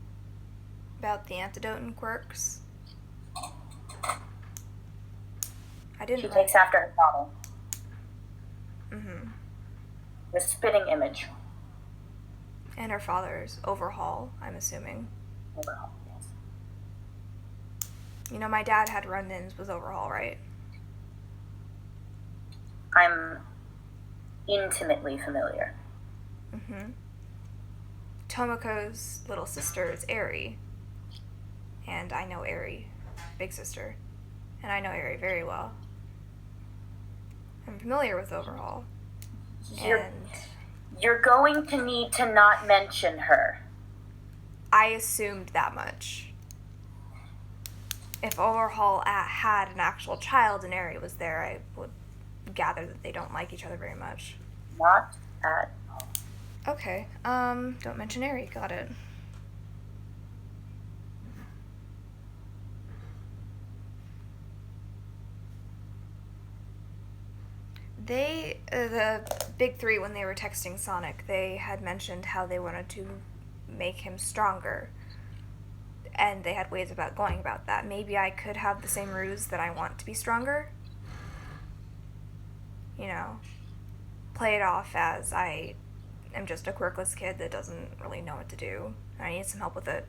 about the antidote and quirks? I didn't. She takes after her father. Mm-hmm. The spitting image. And her father's overhaul, I'm assuming. Overhaul, yes. You know, my dad had run-ins with overhaul, right? I'm intimately familiar. Mm-hmm. Tomoko's little sister is Eri. And I know Eri, big sister. And I know Eri very well. I'm familiar with overhaul. You're going to need to not mention her. I assumed that much. If overhaul had an actual child and Eri was there, I would gather that they don't like each other very much. Not at all. Okay, don't mention Eri, got it. The big three, when they were texting Sonic, they had mentioned how they wanted to make him stronger. and they had ways about going about that. Maybe I could have the same ruse that I want to be stronger. You know, play it off as I am just a quirkless kid that doesn't really know what to do. I need some help with it.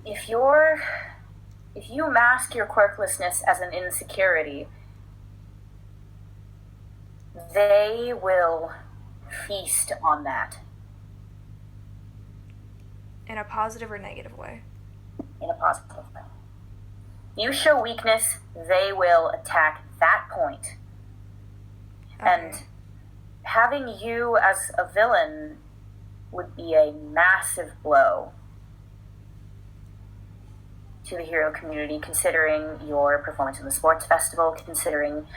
If you mask your quirklessness as an insecurity, they will feast on that. In a positive or negative way? In a positive way. You show weakness, they will attack that point. Okay. And having you as a villain would be a massive blow to the Hiro community, considering your performance in the sports festival, considering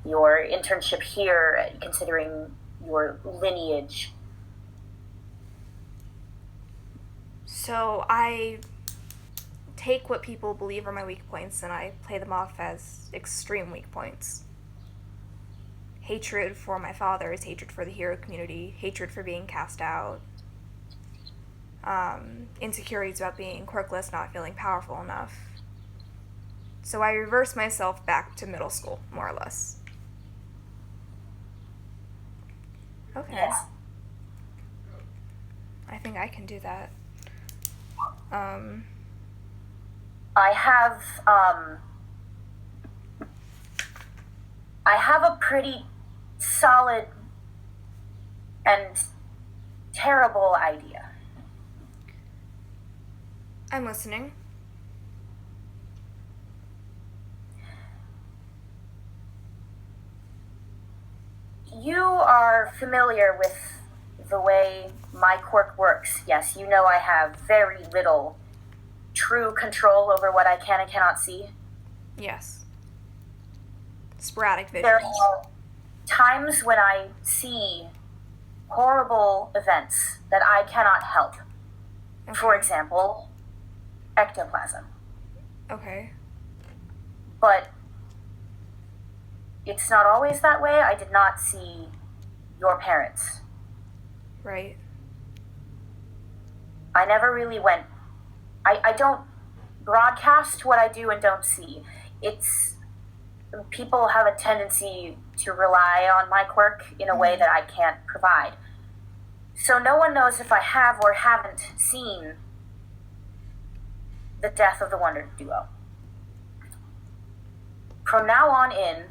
your internship here, considering your lineage. So I take what people believe are my weak points and I play them off as extreme weak points. Hatred for my fathers, hatred for the Hiro community, hatred for being cast out, insecurities about being quirkless, not feeling powerful enough. So I reverse myself back to middle school, more or less. Okay. Yes. I think I can do that. I have a pretty solid and terrible idea. I'm listening. You are familiar with the way my quirk works. Yes, you know I have very little true control over what I can and cannot see. Yes. Sporadic vision. There are times when I see horrible events that I cannot help. Okay. For example, ectoplasm. Okay. But it's not always that way. I did not see your parents. Right. I never really went. I don't broadcast what I do and don't see. It's people have a tendency to rely on my quirk in a way that I can't provide. So no one knows if I have or haven't seen the death of the Wonder Duo. From now on in,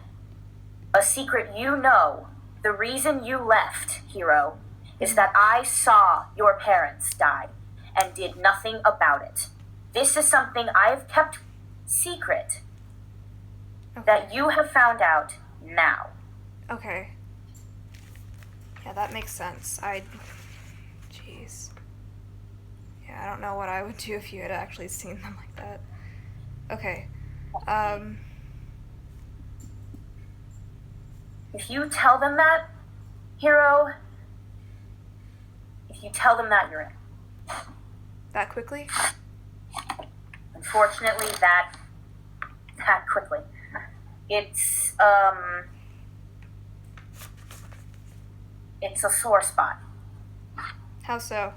a secret you know, the reason you left, Hiro, is that I saw your parents die and did nothing about it. This is something I've kept secret that you have found out now. Okay. Yeah, that makes sense. Jeez. Yeah, I don't know what I would do if you had actually seen them like that. Okay. If you tell them that, Hiro, if you tell them that, you're in. That quickly? Unfortunately, that quickly. It's a sore spot. How so?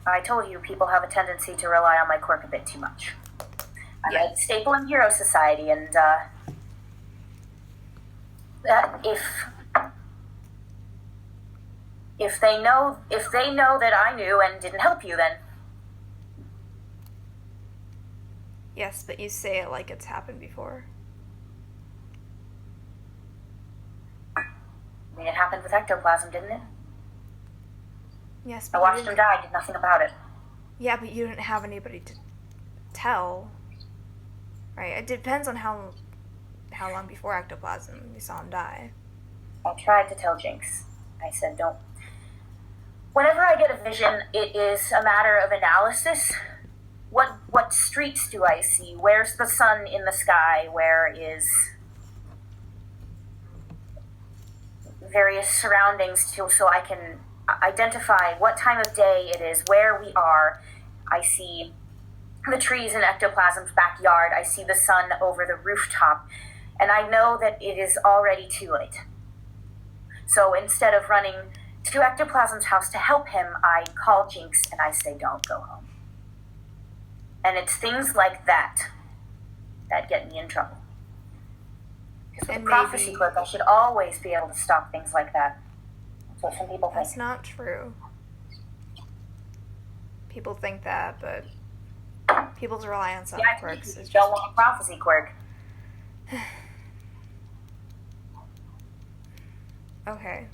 I told you people have a tendency to rely on my quirk a bit too much. I'm Yeah. a staple in Hero Society, and if they know that I knew and didn't help you, then Yes, but you say it like it's happened before. I mean, it happened with ectoplasm, didn't it? Yes, I but watched him die, did nothing about it. Yeah, but you didn't have anybody to tell. Right? It depends on how long before ectoplasm you saw him die. I tried to tell Jinx. I said, don't. Whenever I get a vision, it is a matter of analysis. What streets do I see? Where's the sun in the sky? Where is various surroundings so I can identify what time of day it is, where we are. I see the trees in ectoplasm's backyard. I see the sun over the rooftop. And I know that it is already too late. So instead of running to Ectoplasm's house to help him, I call Jinx and I say, don't go home. And it's things like that that get me in trouble. Because with And a prophecy maybe- clerk, I should always be able to stop things like that. That's what some people That's think. not true. People think that, but people's reliance on Yeah, quirks you is don't just... want a prophecy quirk. Okay.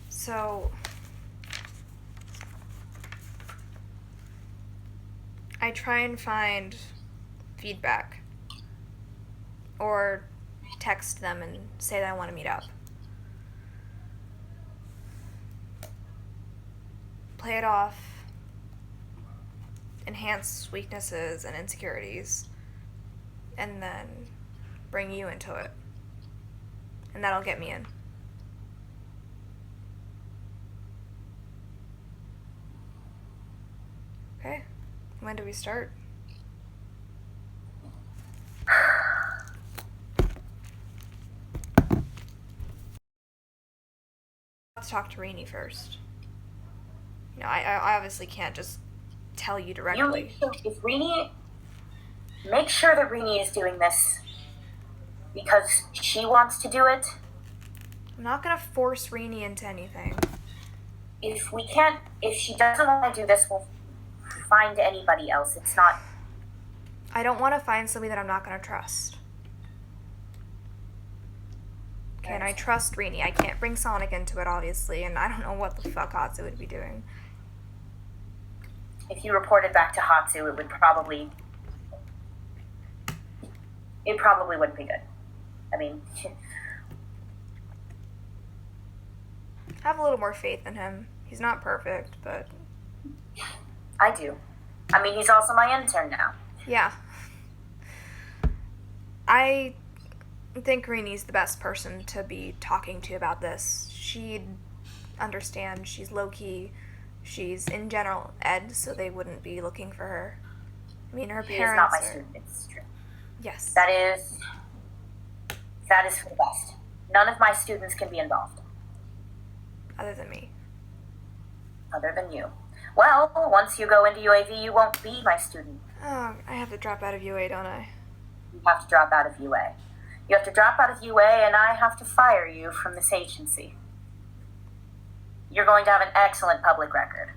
So... I try and find feedback. Or text them and say that I want to meet up. Play it off. Enhance weaknesses and insecurities. And then bring you into it. And that'll get me in. Okay. When do we start? Let's talk to Rini first. You know, I obviously can't just tell you You directly. make sure, if Rini, make sure that Rini is doing this because she wants to do it. I'm not gonna force Rini into anything. If she doesn't want to do this, we'll find anybody else. It's not. I don't want to find somebody that I'm not gonna trust. Okay, and I trust Rini. I can't bring Sonic into it, obviously, and I don't know what the fuck Hatsu would be doing. If you reported back to Hatsu, it probably wouldn't be good. I mean, Have a little more faith in him. He's not perfect, but I do. I mean, he's also my intern now. yeah. I think Rini's the best person to be talking to about this. She'd understand. She's low-key. She's in general ed, so they wouldn't be looking for her. I mean, her He is parents not my are... student. It's true. Yes. That is for the best. None of my students can be involved, Other than me. other than you. Well, once you go into UAV, you won't be my student. Oh, I have to drop out of UA, don't I? You have to drop out of UA. You have to drop out of UA, and I have to fire you from this agency. You're going to have an excellent public record.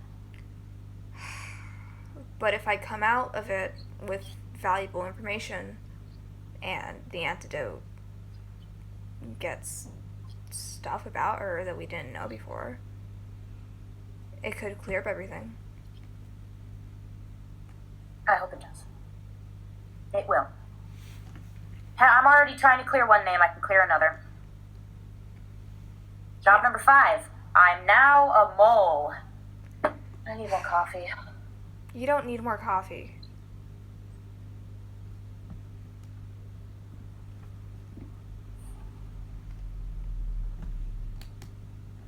But if I come out of it with valuable information and the antidote gets stuff about her that we didn't know before, it could clear up everything. I hope it does. It will. I'm already trying to clear one name. I can clear another. Job number 5. I'm now a mole. I need more coffee. You don't need more coffee.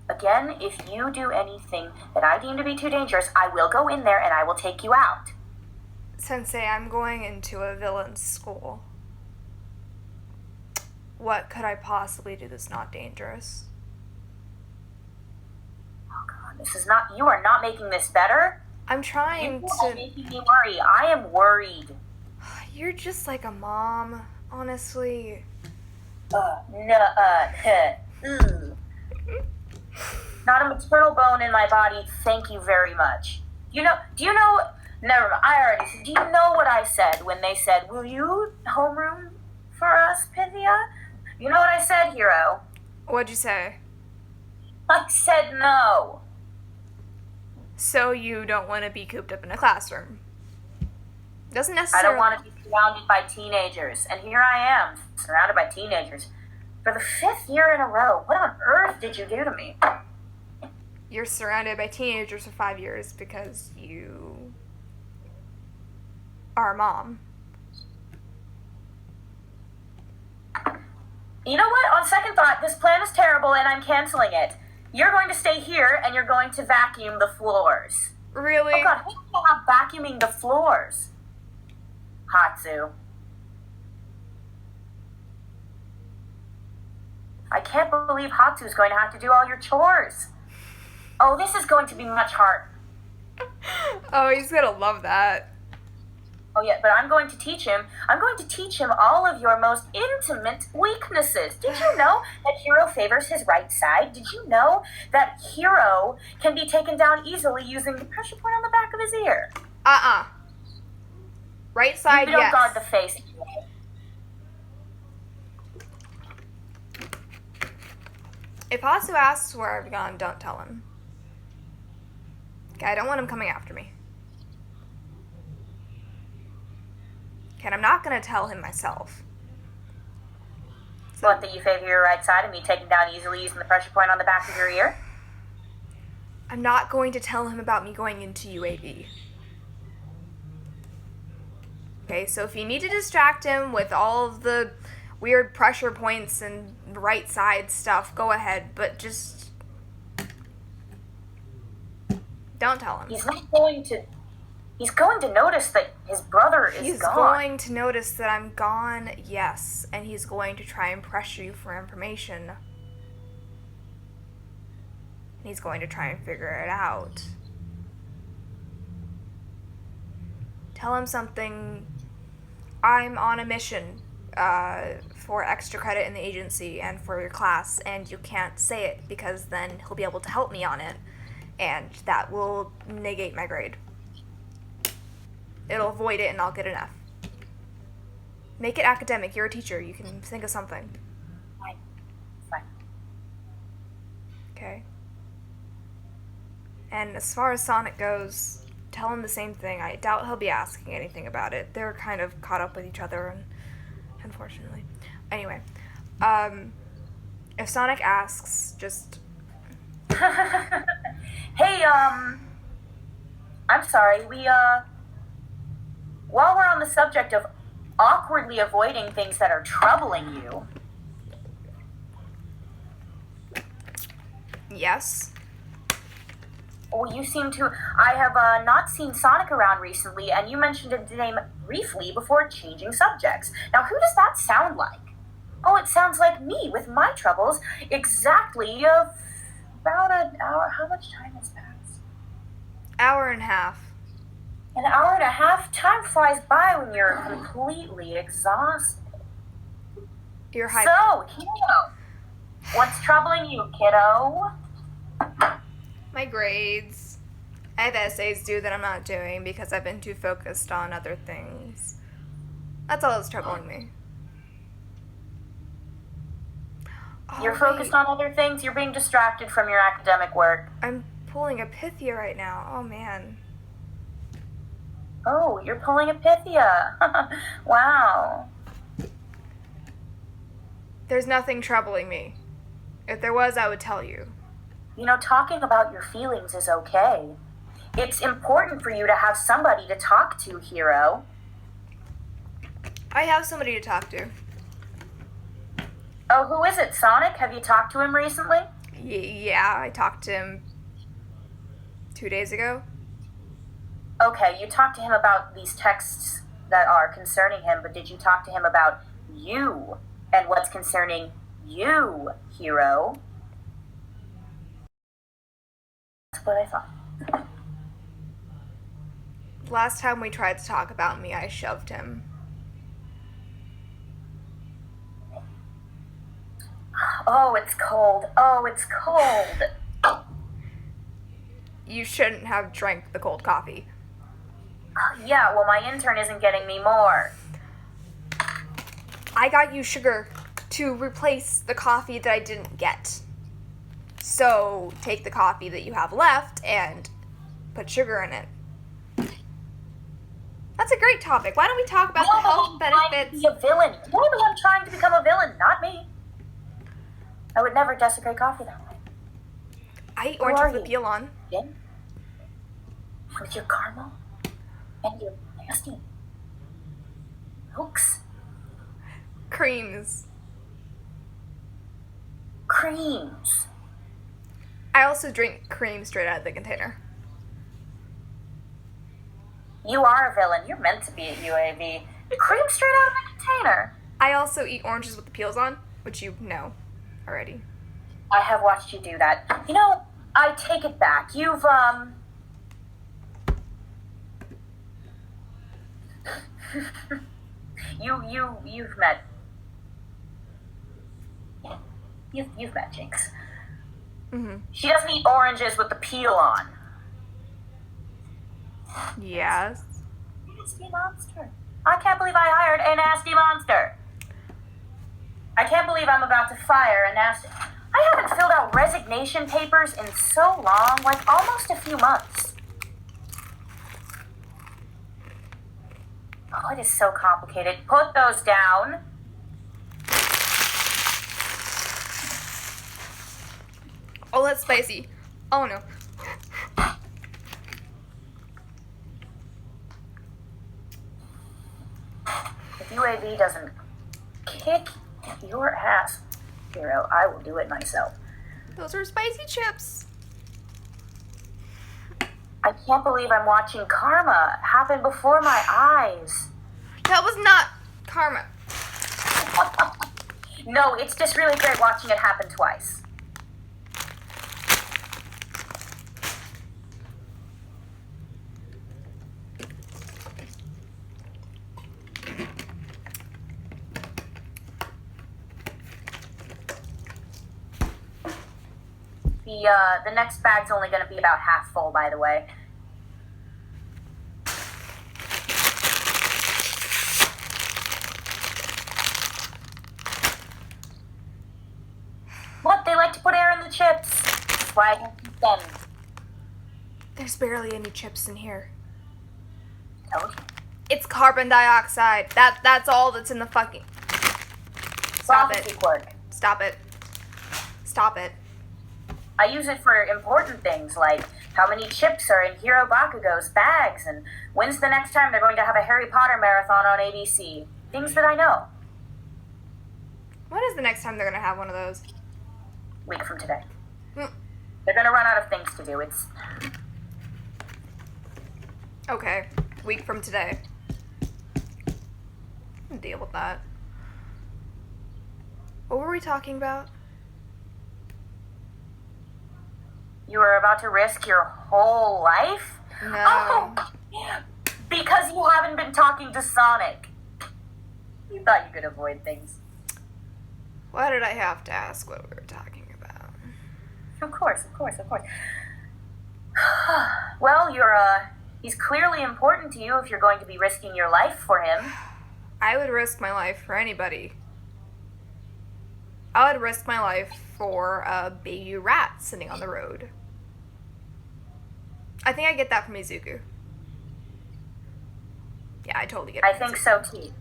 Again, if you do anything that I deem to be too dangerous, I will go in there and I will take you out. Sensei, I'm going into a villain's school. What could I possibly do that's not dangerous? Oh God, this is not. You are not making this better. I'm trying You are to... making me worry. I am worried. You're just like a mom, honestly. Not a maternal bone in my body. Thank you very much. Do you know? Never mind. I already said. Do you know what I said when they said, "Will you homeroom for us, Pythia?" You know what I said, Hiro? What'd you say? I said no. So you don't want to be cooped up in a classroom. Doesn't I necessarily... don't want to be surrounded by teenagers, and here I am, surrounded by teenagers, for the 5th year in a row. What on earth did you do to me? You're surrounded by teenagers for 5 years because you are a mom. You know what? On second thought, this plan is terrible, and I'm canceling it. You're going to stay here, and you're going to vacuum the floors. Really? Oh God, who have vacuuming the floors? Hatsu. I can't believe Hatsu's going to have to do all your chores. Oh, this is going to be much harder. Oh, he's gonna love that. Oh yeah, but I'm going to teach him all of your most intimate weaknesses. Did you know that Hiro favors his right side? Did you know that Hiro can be taken down easily using the pressure point on the back of his ear? Right side, You don't yes. guard the face. If Hatsu asks where I've gone, don't tell him. Okay, I don't want him coming after me. Okay, and I'm not gonna tell him myself. What, that you favor your right side and me taken down easily using the pressure point on the back of your ear? I'm not going to tell him about me going into UAV. Okay, so if you need to distract him with all of the weird pressure points and right side stuff, go ahead, but just don't tell him. He's going to notice that his brother is He's gone. going to notice that I'm gone, yes, and he's going to try and pressure you for information. He's going to try and figure it out. Tell him something. I'm on a mission for extra credit in the agency and for your class, and you can't say it because then he'll be able to help me on it, and that will negate my grade. It'll avoid it and I'll get an F. Make it academic. You're a teacher. You can think of something. Fine. Okay. And as far as Sonic goes, tell him the same thing. I doubt he'll be asking anything about it. They're kind of caught up with each other, and unfortunately. Anyway, if Sonic asks, just... Hey, I'm sorry, while we're on the subject of awkwardly avoiding things that are troubling you... Yes? Oh, you seem to... I have not seen Sonic around recently, and you mentioned his name briefly before changing subjects. Now, who does that sound like? Oh, it sounds like me with my troubles. Exactly about an hour. How much time has passed? Hour and a half. An hour and a half? Time flies by when you're completely exhausted. You're hyped. So, Hiro, what's troubling you, kiddo? My grades. I have essays due that I'm not doing because I've been too focused on other things. That's all that's troubling me. You're focused on other things? You're being distracted from your academic work. I'm pulling a Pythia right now. Oh, man. Oh, you're pulling a Pythia. Wow. There's nothing troubling me. If there was, I would tell you. You know, talking about your feelings is okay. It's important for you to have somebody to talk to, Hiro. I have somebody to talk to. Oh, who is it, Sonic? Have you talked to him recently? Yeah, I talked to him 2 days ago. Okay, you talked to him about these texts that are concerning him, but did you talk to him about you and what's concerning you, Hiro? That's what I thought. Last time we tried to talk about me, I shoved him. Oh, it's cold. Oh, it's cold. You shouldn't have drank the cold coffee. Yeah, well, my intern isn't getting me more. I got you sugar to replace the coffee that I didn't get. So take the coffee that you have left and put sugar in it. That's a great topic. Why don't we talk about the health benefits? Be a villain. You're the one trying to become a villain, not me. I would never desecrate coffee that way. I eat oranges with the peel on. Again? With your caramel and your nasty milks, Creams. creams. I also drink cream straight out of the container. You are a villain. You're meant to be at UAV. Cream straight out of a container. I also eat oranges with the peels on, which you know. already. I have watched you do that. You know, I take it back. You've you've met you've met Jinx. Mm-hmm. She doesn't eat oranges with the peel on. Yes. Nasty monster. I can't believe I hired a nasty monster. I can't believe I'm about to fire a nasty... I haven't filled out resignation papers in so long, like almost a few months. Oh, it is so complicated. Put those down. Oh, that's spicy. Oh no. If UAV doesn't kick your ass, Hiro, I will do it myself. Those are spicy chips. I can't believe I'm watching karma happen before my eyes. That was not karma. No, it's just really great watching it happen twice. The next bag's only going to be about half full, by the way. What? They like to put air in the chips. That's why I don't keep them. There's barely any chips in here. Told you. It's carbon dioxide. That's all that's in the fucking... Stop Prophecy it. quirk. Stop it. Stop it. I use it for important things like how many chips are in Hiro Bakugo's bags and when's the next time they're going to have a Harry Potter marathon on ABC. Things that I know. When is the next time they're going to have one of those? Week from today. Mm. They're going to run out of things to do. It's... Okay. Week from today. I'll deal with that. What were we talking about? You were about to risk your whole life? No. Oh, because you haven't been talking to Sonic. You thought you could avoid things. Why did I have to ask what we were talking about? Of course. Well, he's clearly important to you if you're going to be risking your life for him. I would risk my life for anybody. I would risk my life for a baby rat sitting on the road. I think I get that from Izuku. Yeah, I totally get it. I think so too.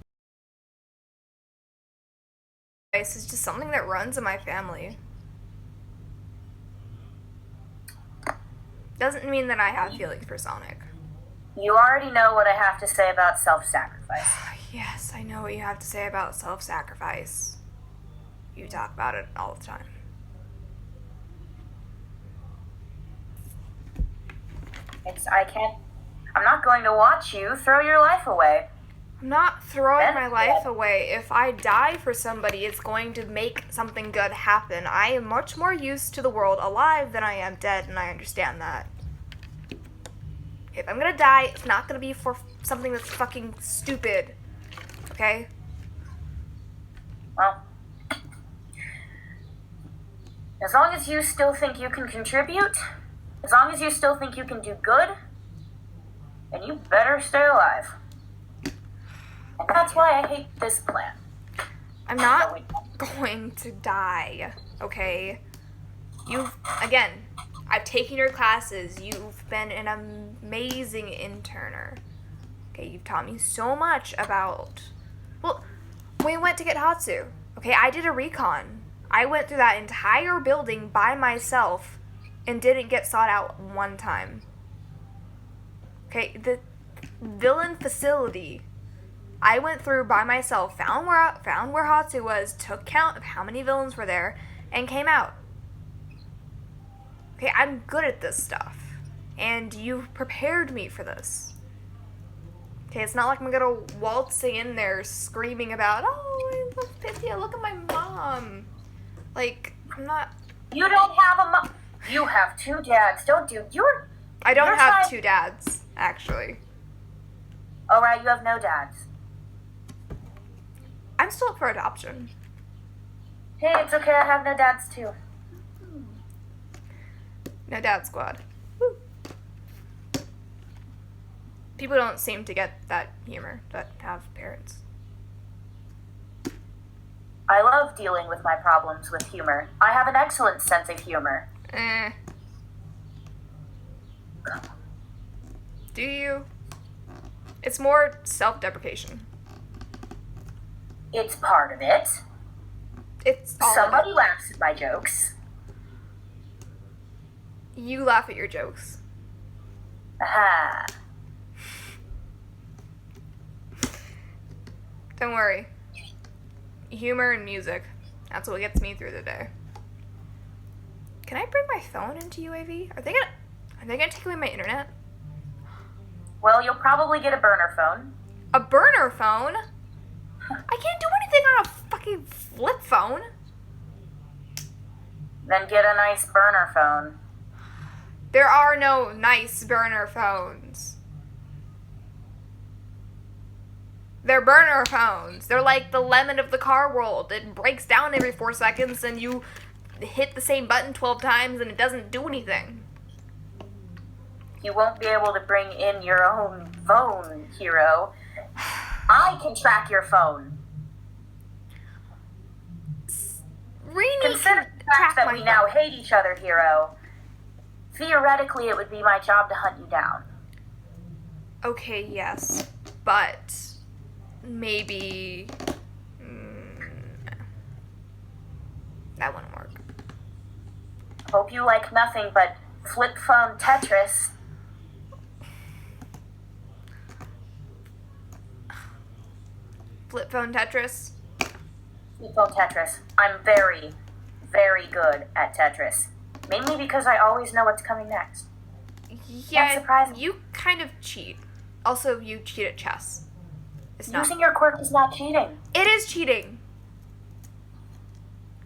This is just something that runs in my family. Doesn't mean that I have feelings for Sonic. You already know what I have to say about self-sacrifice. Yes, I know what you have to say about self-sacrifice. You talk about it all the time. I'm not going to watch you throw your life away. I'm not throwing That's my life good. away. If I die for somebody, it's going to make something good happen. I am much more used to the world alive than I am dead, and I understand that. If I'm gonna die, it's not gonna be for something that's fucking stupid. Okay? Well, as long as you still think you can contribute, as long as you still think you can do good, then you better stay alive. And that's why I hate this plan. I'm not going to die, okay? I've taken your classes. You've been an amazing interner. Okay, you've taught me so much about... Well, we went to get Hatsu. Okay, I did a recon. I went through that entire building by myself and didn't get sought out one time. Okay, the villain facility I went through by myself, found where Hatsu was, took count of how many villains were there, and came out. Okay, I'm good at this stuff. And you prepared me for this. Okay, it's not like I'm gonna waltzing in there screaming about, oh, I love Pythia, look at my mom. Like, I'm not... You don't have a mom. You have 2 dads. Don't do... I don't You're have trying- 2 dads, actually. Oh, right, you have no dads. I'm still up for adoption. Hey, it's okay, I have no dads too. No dad squad. Woo. People don't seem to get that humor that have parents. I love dealing with my problems with humor. I have an excellent sense of humor. Do you? It's more self-deprecation. It's part of it. It's all of Somebody it. laughs at my jokes. You laugh at your jokes. Aha. Don't worry. Humor and music. That's what gets me through the day. Can I bring my phone into UAV? Are they gonna take away my internet? Well, you'll probably get a burner phone. A burner phone? I can't do anything on a fucking flip phone. Then get a nice burner phone. There are no nice burner phones. They're burner phones. They're like the lemon of the car world. It breaks down every 4 seconds and you hit the same button 12 times and it doesn't do anything. You won't be able to bring in your own phone, Hiro. I can track your phone. Rini Consider can the track fact that my we phone. now hate each other, Hiro. Theoretically, it would be my job to hunt you down. Okay, yes. But maybe that wouldn't work. Hope you like nothing but flip phone Tetris. Flip phone Tetris. Flip phone Tetris. I'm very, very good at Tetris. Mainly because I always know what's coming next. Yeah, surprising. you kind of cheat. Also, you cheat at chess. It's not. Using your quirk is not cheating. It is cheating.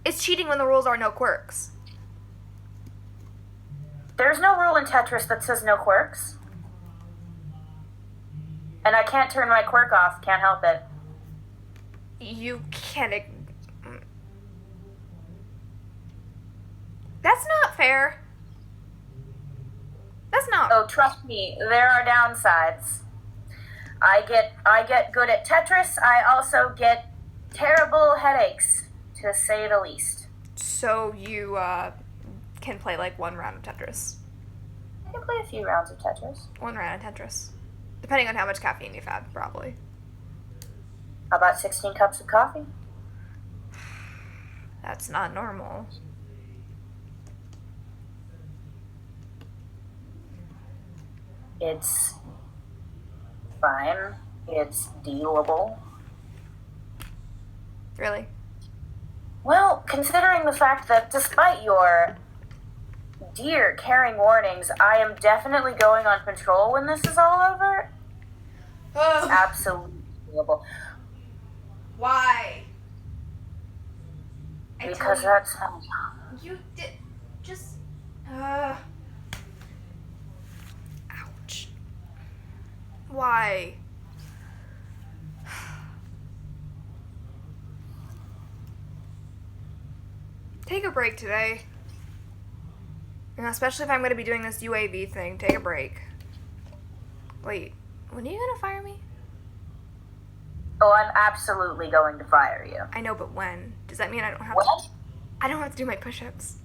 It's cheating when the rules are no quirks. There's no rule in Tetris that says no quirks. And I can't turn my quirk off, can't help it. You can't. That's not fair. That's not. Oh, trust me, there are downsides. I get good at Tetris. I also get terrible headaches, to say the least. So you can play like 1 round of Tetris. I can play a few rounds of Tetris. 1 round of Tetris. Depending on how much caffeine you've had, probably. How about 16 cups of coffee? That's not normal. It's fine. It's dealable. Really? Well, considering the fact that despite your dear caring warnings, I am definitely going on patrol when this is all over, it's absolutely dealable. Why? Because that's You did just. Ouch. Why? Take a break today. And especially if I'm going to be doing this UAV thing, take a break. Wait, when are you going to fire me? Oh, I'm absolutely going to fire you. I know, but when? Does that mean I don't have What? to? I don't have to do my push-ups.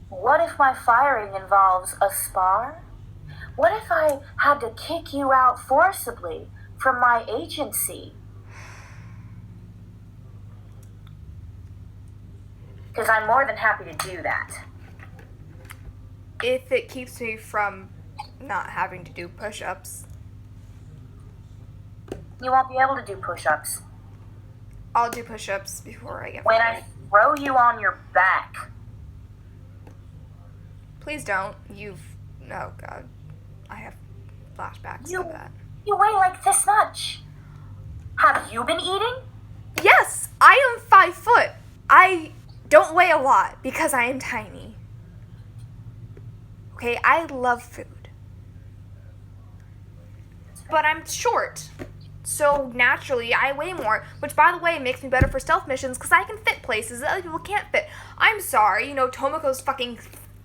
What if my firing involves a spar? What if I had to kick you out forcibly from my agency? Because I'm more than happy to do that. If it keeps me from not having to do push-ups, You won't be able to do push-ups. I'll do push-ups before I get When fired. I throw you on your back. Please don't. Oh God. I have flashbacks You- of that. You weigh like this much. Have you been eating? Yes, I am 5 foot. I don't weigh a lot because I am tiny. Okay, I love food. But I'm short. So naturally, I weigh more, which by the way makes me better for stealth missions because I can fit places that other people can't fit. I'm sorry, Tomoko's fucking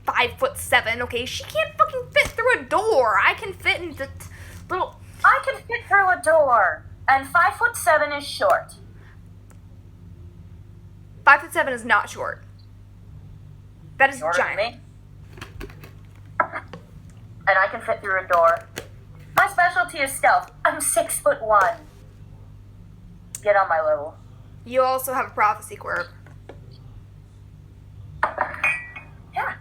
5'7", okay? She can't fucking fit through a door. I can fit in the little... I can fit through a door, and 5'7" is short. 5'7" is not short. That is Shorter than giant. me. And I can fit through a door. My specialty is stealth. I'm 6'1". Get on my level. You also have a prophecy quirk. Yeah.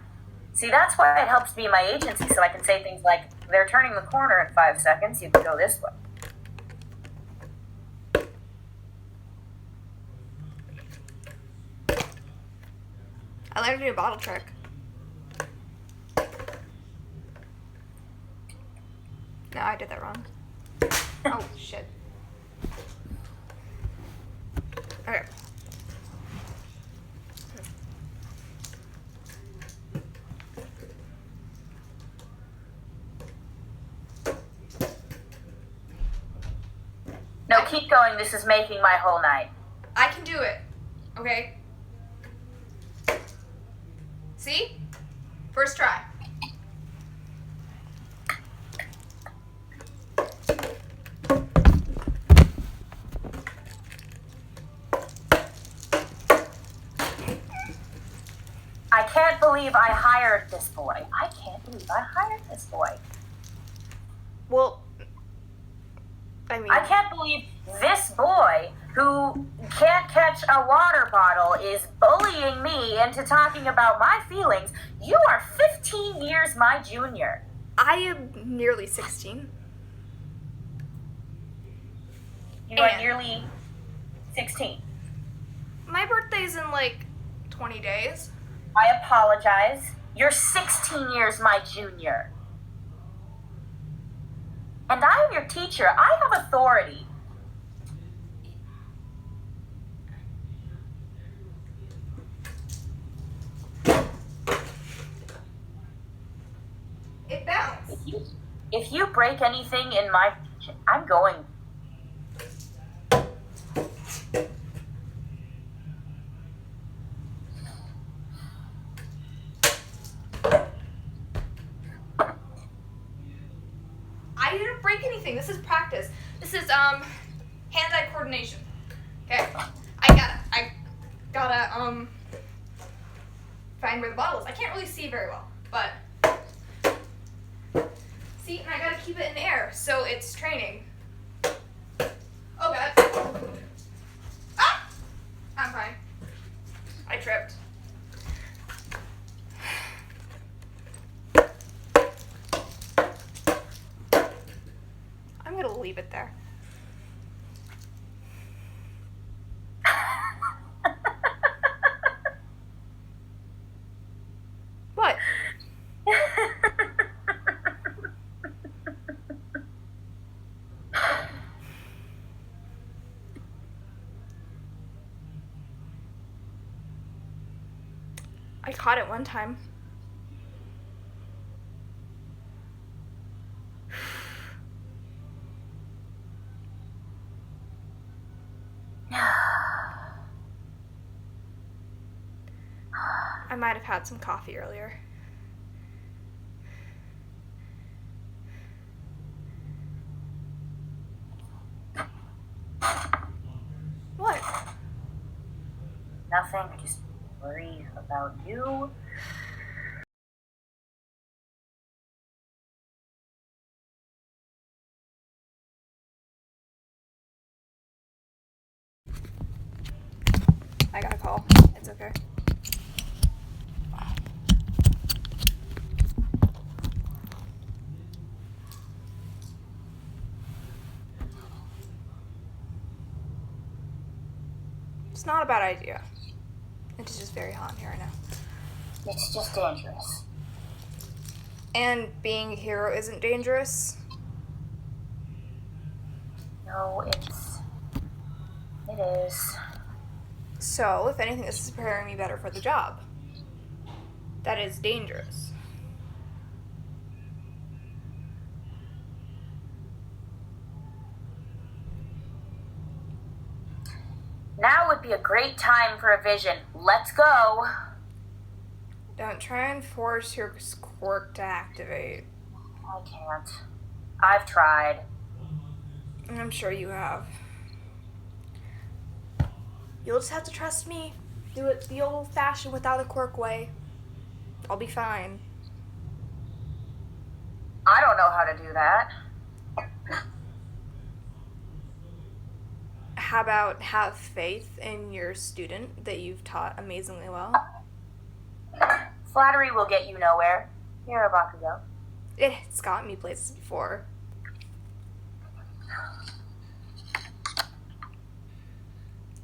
See, that's why it helps be my agency, so I can say things like, they're turning the corner in 5 seconds, you can go this way. I learned to do a bottle trick. No, I did that wrong. Oh, shit. Okay. No, keep going. This is making my whole night. I can do it. Okay? See? First try. I can't believe I hired this boy. I can't believe I hired this boy. Well, I mean... I can't believe this boy who can't catch a water bottle is bullying me into talking about my feelings. You are 15 years my junior. I am nearly 16. You are nearly 16. My birthday's in like 20 days. I apologize. You're 16 years my junior. And I am your teacher. I have authority. It bounced. If you break anything in my kitchen, I'm going. I didn't break anything. This is practice. This is hand-eye coordination. Okay. I gotta find where the bottle is. I can't really see very well, but see, and I gotta keep it in the air, so it's training. Oh god. Ah! I'm fine. I tripped. I'm gonna leave it there. What? I caught it one time. I might have had some coffee earlier. What? Nothing. I just worry about you. I got a call. It's okay. It's not a bad idea. It's just very hot in here right now. It's just dangerous. And being a hero isn't dangerous. No, it is. So, if anything, this is preparing me better for the job. That is dangerous. Now would be a great time for a vision. Let's go. Don't try and force your quirk to activate. I can't. I've tried. I'm sure you have. You'll just have to trust me. Do it the old-fashioned without a quirk way. I'll be fine. I don't know how to do that. How about have faith in your student that you've taught amazingly well? Flattery will get you nowhere. You're a Bakugo. It's got me places before.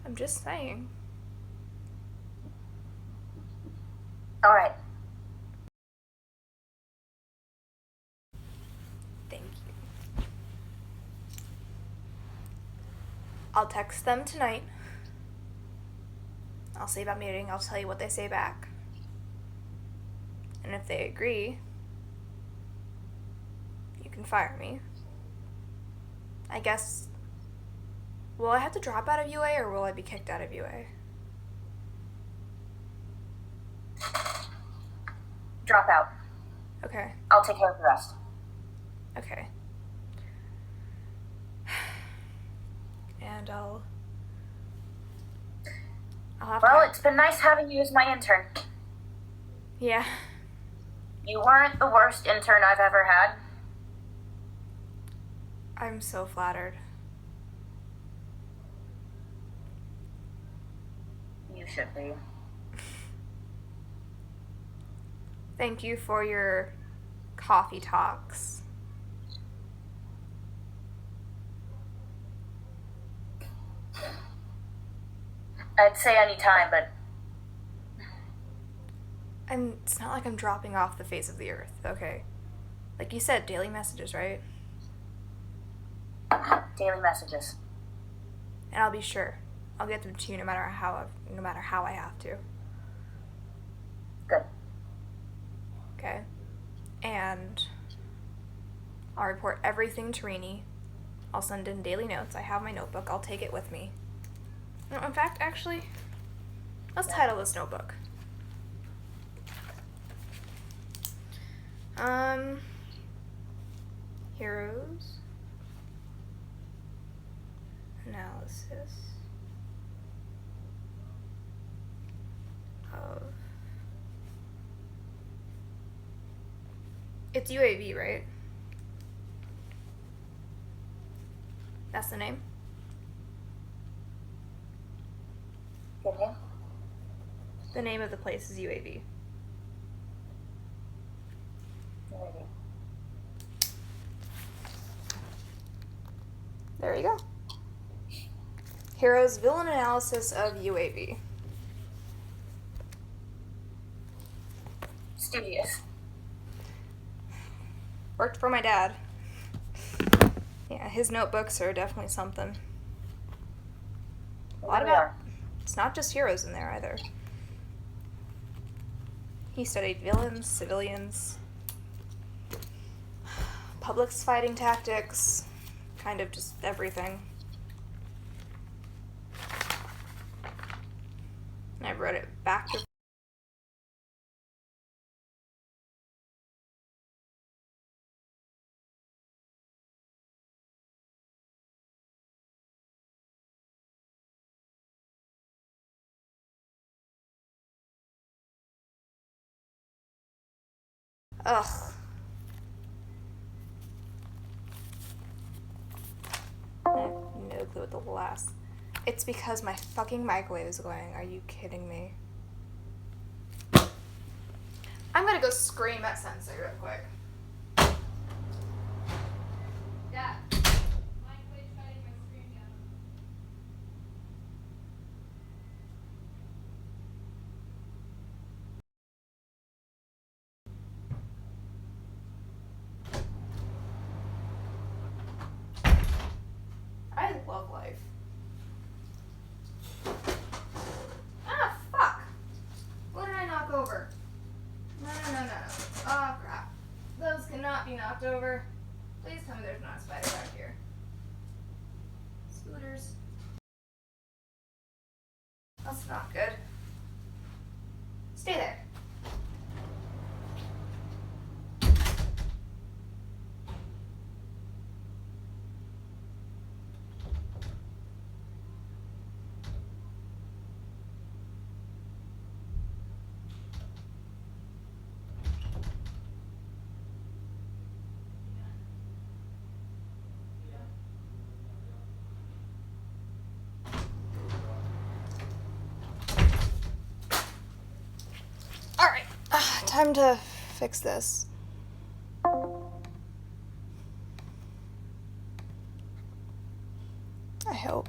I'm just saying. All right. Thank you. I'll text them tonight. I'll say about meeting. I'll tell you what they say back. And if they agree, you can fire me. I guess, will I have to drop out of UA or will I be kicked out of UA? Drop out. Okay. I'll take care of the rest. Okay. And I'll have Well, to... it's been nice having you as my intern. Yeah. You weren't the worst intern I've ever had. I'm so flattered. You should be. Thank you for your coffee talks. I'd say any time, but And it's not like I'm dropping off the face of the earth, okay? Like you said, daily messages, right? daily messages. And I'll be sure. I'll get them to you no matter how I have to. Good. Okay? And I'll report everything to Rini. I'll send in daily notes. I have my notebook. I'll take it with me. No, in fact, actually, let's title this notebook. Heroes. Analysis of... It's UAV, right? That's the name? Good name? The name of the place is UAV. Maybe. There you go. Hero's villain analysis of UAV. Studious. Worked for my dad. Yeah, his notebooks are definitely something. A lot There we about... are. It's not just heroes in there either. He studied villains, civilians, public's fighting tactics, kind of just everything. And I've read it back to... Ugh. I have no clue what the last... It's because my fucking microwave is going. Are you kidding me? I'm gonna go scream at Sensei real quick. Dad. Microwave's fighting my screen down. That's not good. Stay there. Alright, time to fix this. I hope.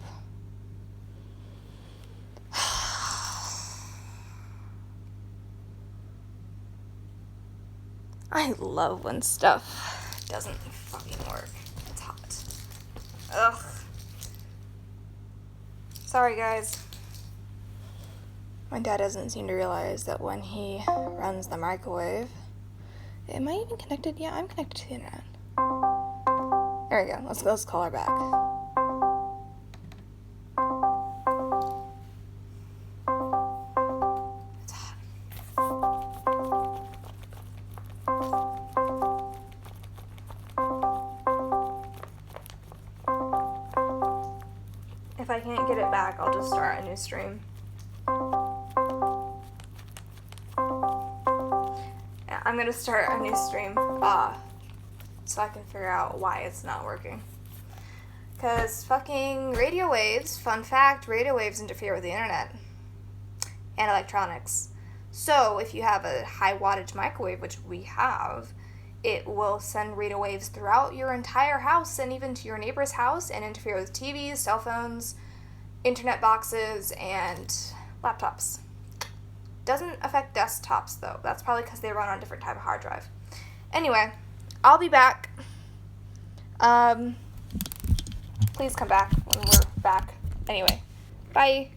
I love when stuff doesn't fucking work. It's hot. Ugh. Sorry, guys. My dad doesn't seem to realize that when he runs the microwave... Am I even connected? Yeah, I'm connected to the internet. There we go. Let's call her back. It's hot. If I can't get it back, I'll just start a new stream. Yeah, I'm gonna start a new stream, so I can figure out why it's not working. Because fucking radio waves, fun fact, radio waves interfere with the internet and electronics. So if you have a high wattage microwave, which we have, it will send radio waves throughout your entire house and even to your neighbor's house and interfere with TVs, cell phones, internet boxes, and laptops. Doesn't affect desktops though. That's probably because they run on a different type of hard drive. Anyway, I'll be back. Please come back when we're back. Anyway, bye.